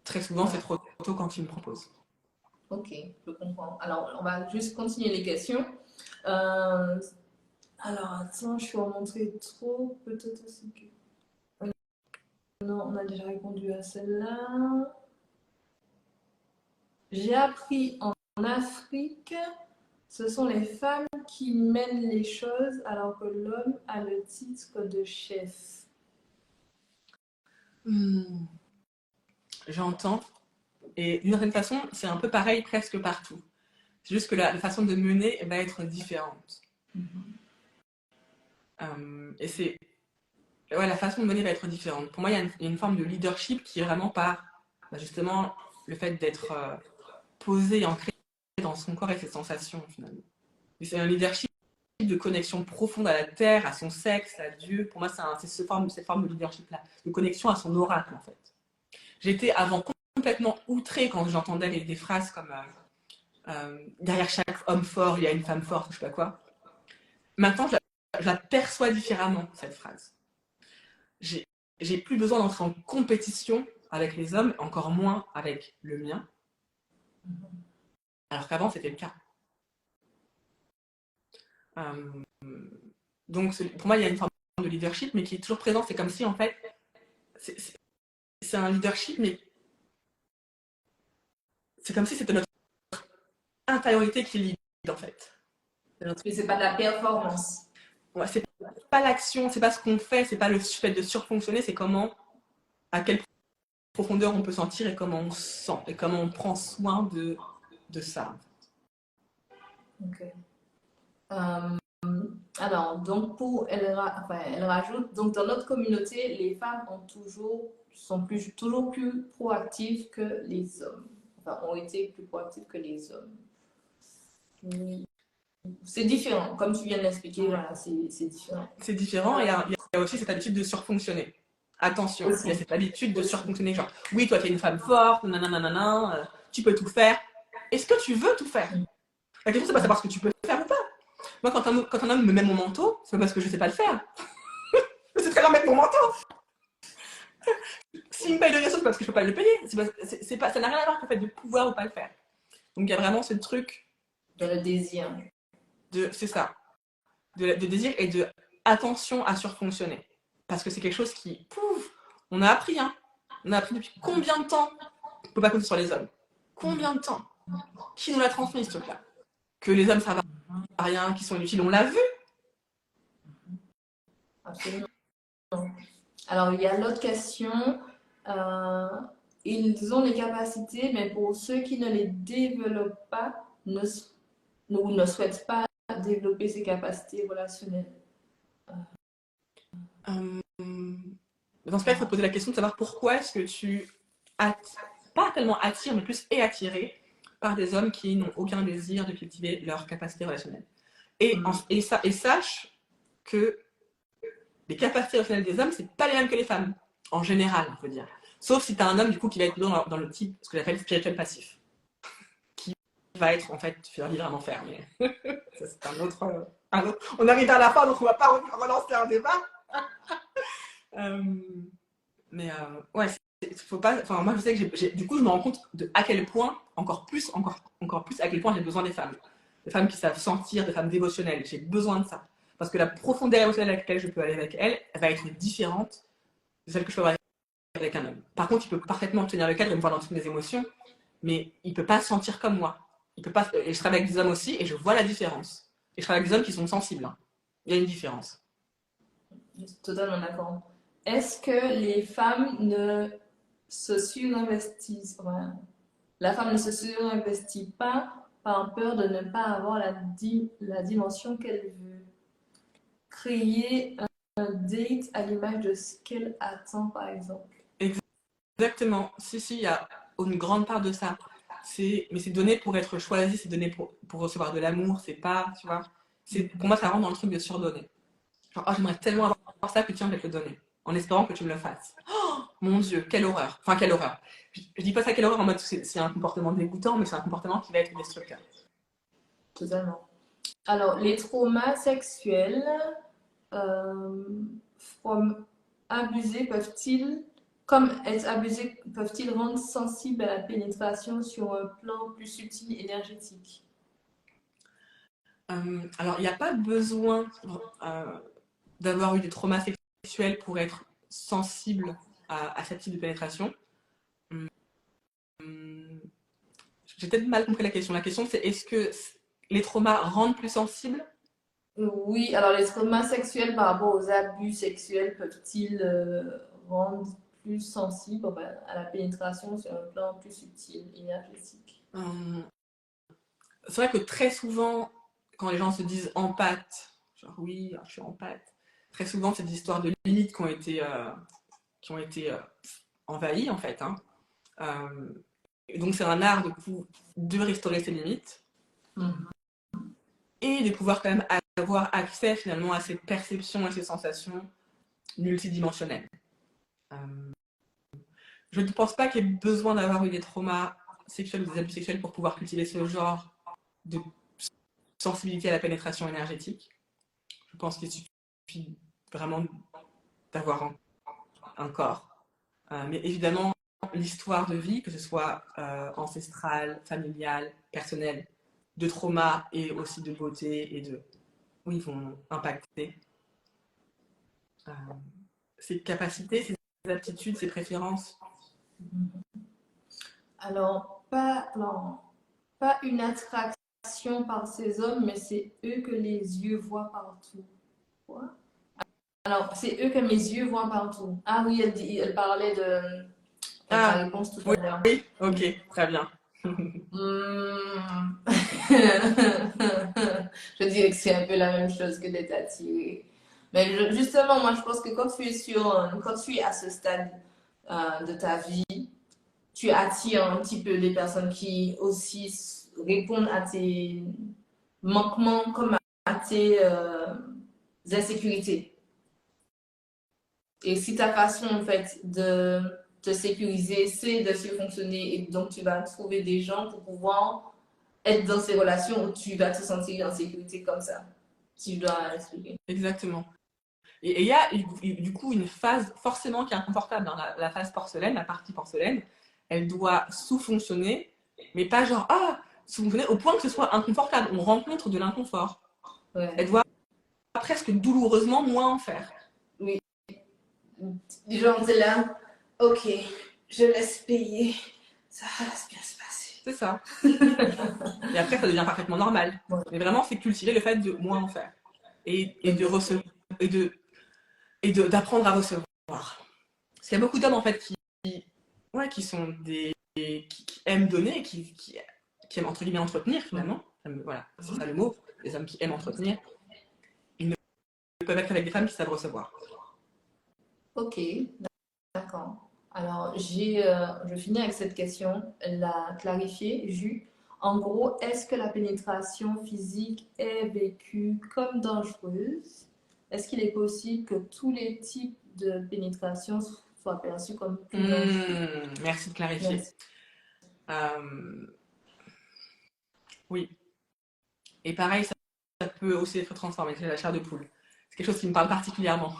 très souvent c'est trop tôt quand il me propose. Ok, je comprends. Alors, on va juste continuer les questions. Alors, attends, je suis remontrer trop, peut-être aussi que... Non, on a déjà répondu à celle-là. J'ai appris en Afrique, ce sont les femmes qui mènent les choses alors que l'homme a le titre de chef. J'entends. Et d'une certaine façon, c'est un peu pareil presque partout. C'est juste que la façon de mener va être différente. Et c'est... Ouais, la façon de mener va être différente. Pour moi, il y a une forme de leadership qui est vraiment par justement le fait d'être posé et ancré dans son corps et ses sensations finalement. Et c'est un leadership de connexion profonde à la terre, à son sexe, à Dieu. Pour moi, c'est cette forme de leadership-là, de connexion à son oracle en fait. J'étais avant complètement outrée quand j'entendais des phrases comme derrière chaque homme fort, il y a une femme forte, je sais pas quoi. Maintenant, je la perçois différemment, cette phrase. J'ai plus besoin d'entrer en compétition avec les hommes, encore moins avec le mien. Alors qu'avant, c'était le cas. Donc, pour moi, il y a une forme de leadership, mais qui est toujours présent. C'est comme si, en fait, c'est un leadership, mais c'est comme si c'était notre intériorité qui lead, en fait. Mais c'est pas de la performance. Ouais, c'est pas l'action, c'est pas ce qu'on fait, c'est pas le fait de surfonctionner, c'est à quelle profondeur on peut sentir et comment on sent, et comment on prend soin de ça. Ok. Alors, donc, elle rajoute, donc dans notre communauté, les femmes toujours plus proactives que les hommes. Enfin, ont été plus proactives que les hommes. Oui. C'est différent, comme tu viens de l'expliquer, voilà, c'est différent. C'est différent et il y a aussi cette habitude de surfonctionner. Attention, il y a cette habitude de surfonctionner, genre, oui, toi, tu es une femme forte, nanana, tu peux tout faire. Est-ce que tu veux tout faire? La question, c'est pas savoir ce que tu peux faire ou pas. Moi, quand un homme me met mon manteau, c'est pas parce que je sais pas le faire. Je sais très bien mettre mon manteau. S'il me paye le resto, c'est parce que je peux pas le payer. Ça n'a rien à voir avec le fait de pouvoir ou pas le faire. Donc, il y a vraiment ce truc. De le désir. C'est ça. De désir et de attention à surfonctionner. Parce que c'est quelque chose qui, on a appris, hein. On a appris depuis combien de temps on ne peut pas compter sur les hommes. Combien de temps? Qui nous l'a transmis, ce truc-là? Que les hommes servent à rien, qu'ils sont inutiles, on l'a vu. Absolument. Alors, il y a l'autre question. Ils ont les capacités, mais pour ceux qui ne les développent pas, ne souhaitent pas développer ces capacités relationnelles. Dans ce cas, il faut poser la question de savoir pourquoi est-ce que tu pas tellement attires, mais plus est attiré par des hommes qui n'ont aucun désir de cultiver leur capacité relationnelle. Et sache que les capacités relationnelles des hommes, c'est pas les mêmes que les femmes, en général, on peut dire. Sauf si tu as un homme, du coup, qui va être dans le type, ce que j'appelle spirituel passif. Qui va être, en fait, faire vivre un enfer. Mais ça, c'est un autre. On arrive à la fin, donc on va pas relancer un débat. Ouais, faut pas. Enfin, moi, je sais que du coup, je me rends compte à quel point, encore plus, à quel point j'ai besoin des femmes. Des femmes qui savent sentir, des femmes dévotionnelles. J'ai besoin de ça. Parce que la profondeur émotionnelle avec laquelle je peux aller avec elle, elle va être différente de celle que je peux avoir avec un homme. Par contre, il peut parfaitement tenir le cadre et me voir dans toutes mes émotions, mais il peut pas sentir comme moi. Il peut pas. Et je travaille avec des hommes aussi et je vois la différence. Et je travaille avec des hommes qui sont sensibles. Hein. Il y a une différence. Je suis totalement d'accord. Est-ce que les femmes ne se surinvestissent, la femme ne se surinvestit pas par peur de ne pas avoir la dimension qu'elle veut? Créer un date à l'image de ce qu'elle attend, par exemple. Exactement. Si, il y a une grande part de ça. Mais c'est donné pour être choisi, c'est donné pour recevoir de l'amour, c'est pas, tu vois. Pour moi, ça rentre dans le truc de surdonner. Genre, oh, j'aimerais tellement avoir ça que tiens, je vais te le donner. En espérant que tu me le fasses. Oh, mon Dieu, quelle horreur. Enfin, quelle horreur. Je dis pas ça quelle horreur en mode c'est un comportement dégoûtant, mais c'est un comportement qui va être destructeur. Totalement. Alors, les traumas sexuels abusés peuvent-ils rendre sensibles à la pénétration sur un plan plus subtil énergétique? Alors, il n'y a pas besoin d'avoir eu des traumas sexuels pour être sensible à ce type de pénétration. J'ai peut-être mal compris la question. La question, c'est est-ce que les traumas rendent plus sensibles? Oui, alors les traumas sexuels par rapport aux abus sexuels peuvent-ils rendre plus sensibles à la pénétration sur un plan plus subtil, énergétique? C'est vrai que très souvent, quand les gens se disent empathe, genre oui, je suis empathe, très souvent, c'est des histoires de limites qui ont été envahies, en fait. Hein. Et donc, c'est un art de restaurer ses limites et de pouvoir quand même avoir accès, finalement, à ces perceptions et ces sensations multidimensionnelles. Je ne pense pas qu'il y ait besoin d'avoir eu des traumas sexuels ou des abus sexuels pour pouvoir cultiver ce genre de sensibilité à la pénétration énergétique. Je pense qu'il suffit vraiment d'avoir un corps. Mais évidemment, l'histoire de vie, que ce soit ancestrale, familiale, personnelle, de trauma et aussi de beauté et oui, vont impacter ces capacités, ces aptitudes, ces préférences. Alors, pas une attraction par ces hommes, mais c'est eux que les yeux voient partout. Quoi? Alors, c'est eux que mes yeux voient partout. Ah oui, elle parlait de sa réponse tout à l'heure. Oui, ok, très bien. Hmm. Je dirais que c'est un peu la même chose que d'être attiré. Mais justement, moi, je pense que quand tu es à ce stade de ta vie, tu attires un petit peu les personnes qui aussi répondent à tes manquements comme à tes insécurités. Et si ta façon, en fait, de te sécuriser, c'est de se fonctionner, et donc tu vas trouver des gens pour pouvoir être dans ces relations où tu vas te sentir en sécurité comme ça. Si je dois expliquer. Exactement. Et il y a du coup une phase forcément qui est inconfortable dans la phase porcelaine, la partie porcelaine. Elle doit sous-fonctionner, mais pas genre, ah, sous-fonctionner au point que ce soit inconfortable. On rencontre de l'inconfort. Ouais. Elle doit presque douloureusement moins en faire. Oui. Genre, t'es là, ok, je laisse payer, ça va bien se passer. C'est ça. Et après, ça devient parfaitement normal. Ouais. Mais vraiment, c'est cultiver le fait de moins en faire. Et de recevoir, d'apprendre à recevoir. Parce qu'il y a beaucoup d'hommes, en fait, qui sont qui aiment donner, qui aiment, entre guillemets, entretenir, finalement. Voilà, c'est ça le mot. Les hommes qui aiment entretenir. Ils ne peuvent être avec des femmes qui savent recevoir. Ok, d'accord. Alors, je finis avec cette question, la clarifier. En gros, est-ce que la pénétration physique est vécue comme dangereuse? Est-ce qu'il est possible que tous les types de pénétration soient perçus comme plus dangereux? Merci de clarifier. Oui. Et pareil, ça peut aussi être transformé, c'est la chair de poule. C'est quelque chose qui me parle particulièrement.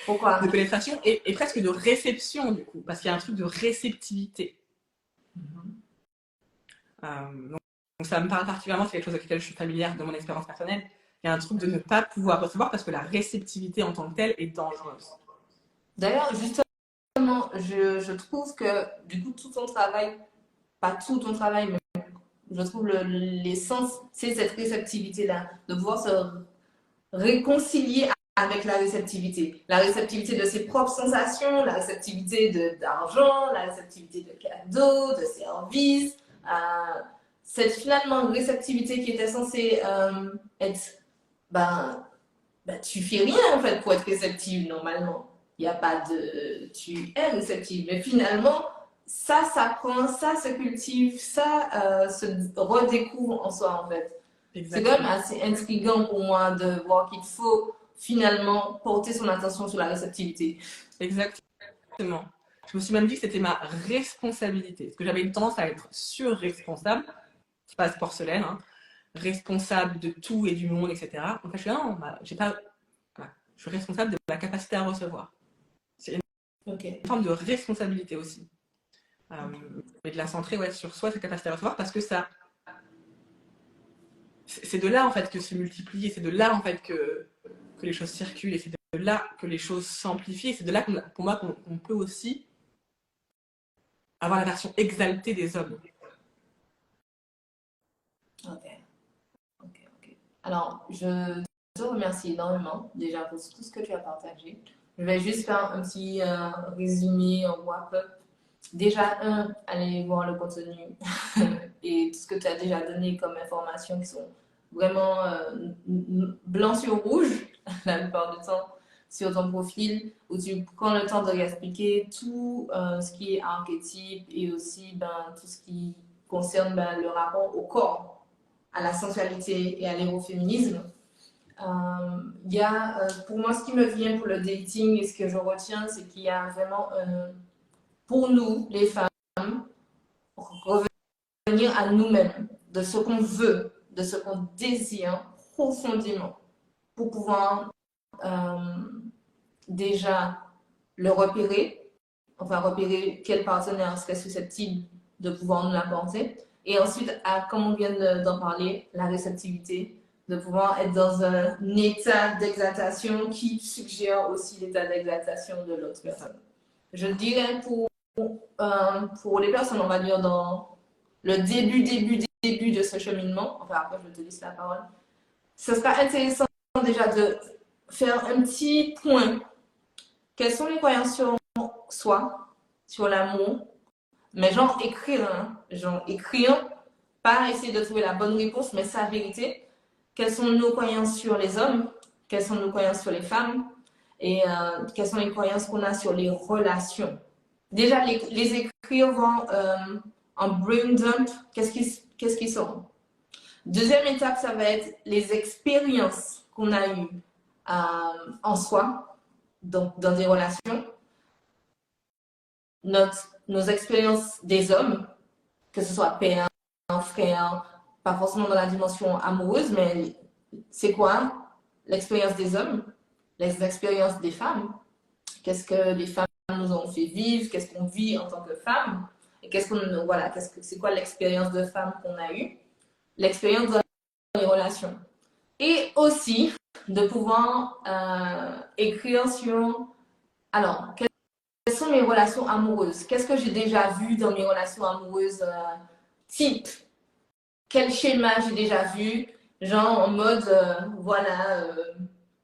Pourquoi? De pénétration et presque de réception, du coup, parce qu'il y a un truc de réceptivité. Donc, ça me parle particulièrement, c'est quelque chose avec lequel je suis familière de mon expérience personnelle. Il y a un truc de ne pas pouvoir recevoir parce que la réceptivité en tant que telle est dangereuse. D'ailleurs, justement, je trouve que du coup, tout ton travail, pas tout ton travail, mais je trouve l'essence, c'est cette réceptivité-là, de pouvoir se réconcilier avec la réceptivité. La réceptivité de ses propres sensations, la réceptivité d'argent, la réceptivité de cadeaux, de services. Cette finalement réceptivité qui était censée être, ben, tu fais rien en fait pour être réceptive normalement. Il n'y a pas de, tu es réceptive, mais finalement, ça s'apprend, ça se cultive, ça se redécouvre en soi en fait. C'est quand même assez intriguant pour moi de voir qu'il faut finalement porter son attention sur la réceptivité. Exactement. Je me suis même dit que c'était ma responsabilité, parce que j'avais une tendance à être sur-responsable, c'est pas porcelaine, hein, responsable de tout et du monde, etc. En fait, je suis non, j'ai pas, voilà, je suis responsable de ma capacité à recevoir. C'est une forme de responsabilité aussi. Mais de la centrer sur soi, sa capacité à recevoir, parce que ça, c'est de là en fait que se multiplient, c'est de là en fait que les choses circulent, et c'est de là que les choses s'amplifient, et c'est de là pour moi qu'on peut aussi avoir la version exaltée des hommes. Ok. Alors, je te remercie énormément déjà pour tout ce que tu as partagé. Je vais juste faire un petit résumé, un wrap-up. Déjà, allez voir le contenu et tout ce que tu as déjà donné comme informations qui sont vraiment blanc sur rouge la plupart du temps sur ton profil, où tu prends le temps de réexpliquer tout ce qui est archétype et aussi tout ce qui concerne le rapport au corps, à la sensualité et à l'hémoféminisme. Il y a, pour moi, ce qui me vient pour le dating et ce que je retiens, c'est qu'il y a vraiment, pour nous, les femmes, revenir à nous-mêmes, de ce qu'on veut, de ce qu'on désire profondément, pour pouvoir déjà le repérer, enfin repérer quel partenaire serait susceptible de pouvoir nous l'apporter, et ensuite, comme on vient d'en parler, la réceptivité, de pouvoir être dans un état d'exaltation qui suggère aussi l'état d'exaltation de l'autre personne. Je dirais pour les personnes, on va dire dans le début de ce cheminement, enfin après je te laisse la parole, ce sera intéressant déjà de faire un petit point. Quelles sont les croyances sur soi, sur l'amour, Mais genre écrire, hein, genre écrire, pas essayer de trouver la bonne réponse, mais sa vérité. Quelles sont nos croyances sur les hommes? Quelles sont nos croyances sur les femmes? Et quelles sont les croyances qu'on a sur les relations? Déjà, les écrire vont en brain dump, qu'est-ce qu'ils sont? Deuxième étape, ça va être les expériences qu'on a eues en soi, donc dans des relations. Nos expériences des hommes, que ce soit père, frère, pas forcément dans la dimension amoureuse, mais c'est quoi l'expérience des hommes, les expériences des femmes? Qu'est-ce que les femmes nous ont fait vivre? Qu'est-ce qu'on vit en tant que femme? Et c'est quoi l'expérience de femme qu'on a eue? L'expérience dans les relations. Et aussi de pouvoir écrire sur, alors, quelles sont mes relations amoureuses? Qu'est-ce que j'ai déjà vu dans mes relations amoureuses type? Quel schéma j'ai déjà vu? Genre en mode,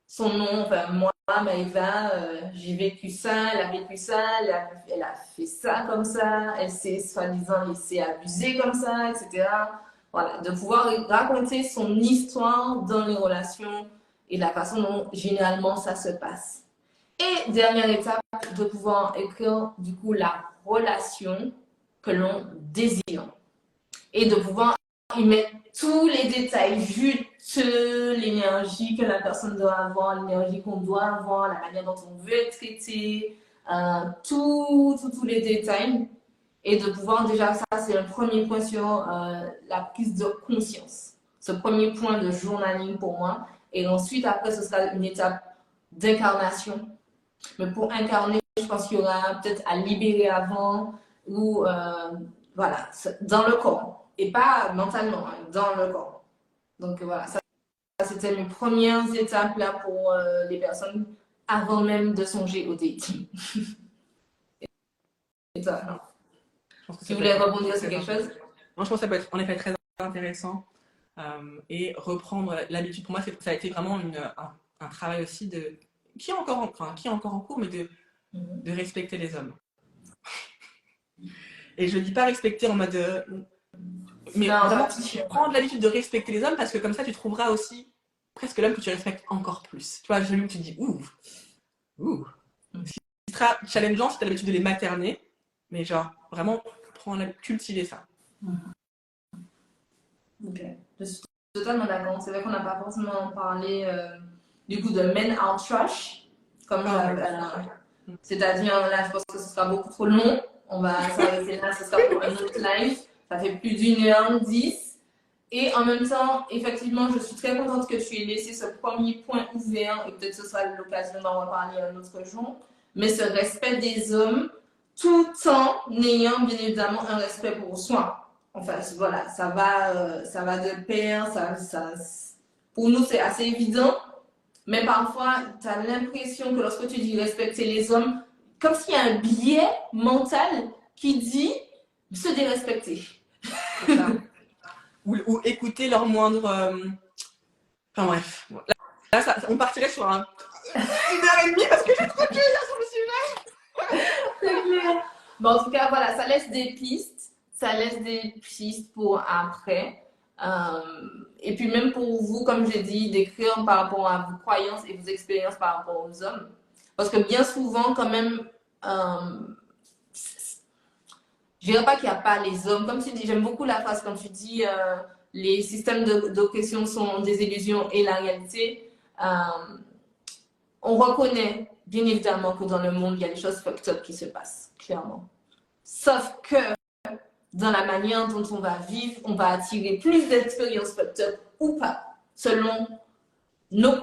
son nom, enfin moi, Maëva, j'ai vécu ça, elle a vécu ça, elle a fait ça comme ça, elle s'est soi-disant laissée abuser comme ça, etc. Voilà, de pouvoir raconter son histoire dans les relations et la façon dont généralement ça se passe. Et dernière étape, de pouvoir écrire du coup la relation que l'on désire et de pouvoir y mettre tous les détails juteux, l'énergie que la personne doit avoir, l'énergie qu'on doit avoir, la manière dont on veut être traité, tous les détails. Et de pouvoir déjà, ça c'est le premier point sur la prise de conscience. Ce premier point de journaling pour moi. Et ensuite, après, ce sera une étape d'incarnation. Mais pour incarner, je pense qu'il y aura peut-être à libérer avant ou voilà, dans le corps. Et pas mentalement, hein, dans le corps. Donc voilà, ça c'était mes premières étapes là pour les personnes avant même de songer au dating. Et toi, non. Tu voulais rebondir sur quelque chose? Non, je pense que ça peut être en effet très intéressant et reprendre l'habitude. Pour moi, ça a été vraiment un travail aussi qui est encore en cours, mais de respecter les hommes. Et je ne dis pas respecter en mode mais non, vraiment prendre l'habitude de respecter les hommes parce que comme ça tu trouveras aussi presque l'homme que tu respectes encore plus. Tu vois, celui où tu dis ouh. Ce qui sera challengeant si tu as l'habitude de les materner, mais genre vraiment cultiver ça. Ok, je suis totalement d'accord. C'est vrai qu'on n'a pas forcément parlé du coup de men are trash, comme c'est-à-dire là, je pense que ce sera beaucoup trop long. On va s'arrêter là, ce sera pour un autre live. Ça fait plus d'1h10. Et en même temps, effectivement, je suis très contente que tu aies laissé ce premier point ouvert et peut-être ce sera l'occasion d'en reparler un autre jour. Mais ce respect des hommes, tout en ayant bien évidemment un respect pour soi. Enfin, voilà, ça va de pair. Pour nous, c'est assez évident. Mais parfois, tu as l'impression que lorsque tu dis respecter les hommes, comme s'il y a un biais mental qui dit se dérespecter. ou écouter leur moindre... Enfin bref. Là, on partirait sur 1h30 parce que j'ai trop de choses sur le sujet. C'est clair. Bon, en tout cas, voilà, ça laisse des pistes. Ça laisse des pistes pour après. Et puis même pour vous, comme j'ai dit, d'écrire par rapport à vos croyances et vos expériences par rapport aux hommes. Parce que bien souvent, quand même, je dirais pas qu'il n'y a pas les hommes. Comme tu dis, j'aime beaucoup la phrase quand tu dis les systèmes d'oppression sont des illusions et la réalité. On reconnaît bien évidemment que dans le monde, il y a des choses fucked up qui se passent, clairement. Sauf que dans la manière dont on va vivre, on va attirer plus d'expériences fucked up ou pas, selon nos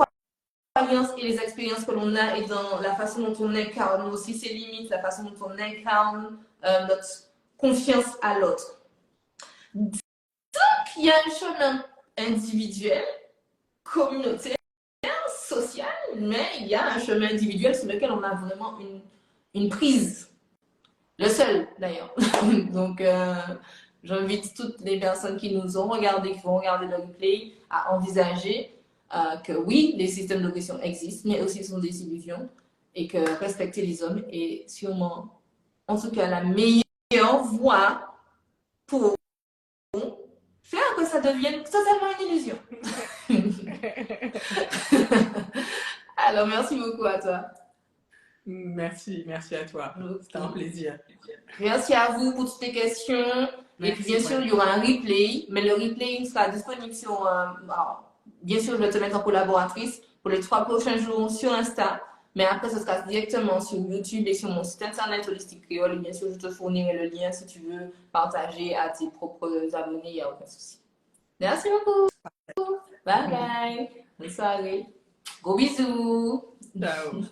croyances et les expériences que l'on a et dans la façon dont on incarne aussi ses limites, la façon dont on incarne notre confiance à l'autre. Donc, il y a un chemin individuel, communautaire, social, mais il y a un chemin individuel sur lequel on a vraiment une prise. Le seul, d'ailleurs. Donc, j'invite toutes les personnes qui nous ont regardé, qui vont regarder le replay, à envisager que oui, les systèmes d'oppression existent, mais aussi sont des illusions et que respecter les hommes est sûrement, en tout cas, la meilleure voie pour faire que ça devienne totalement une illusion. Alors, merci beaucoup à toi. Merci à toi. C'était un plaisir. Merci à vous pour toutes les questions. Et puis, bien sûr, il y aura un replay, mais le replay sera disponible sur. Bien sûr, je vais te mettre en collaboratrice pour les 3 prochains jours sur Insta. Mais après, ce sera directement sur YouTube et sur mon site internet Holistic Creole. Et bien sûr, je te fournirai le lien si tu veux partager à tes propres abonnés. Il n'y a aucun souci. Merci beaucoup. Bye bye. Bonne soirée. Gros bisous. Ciao.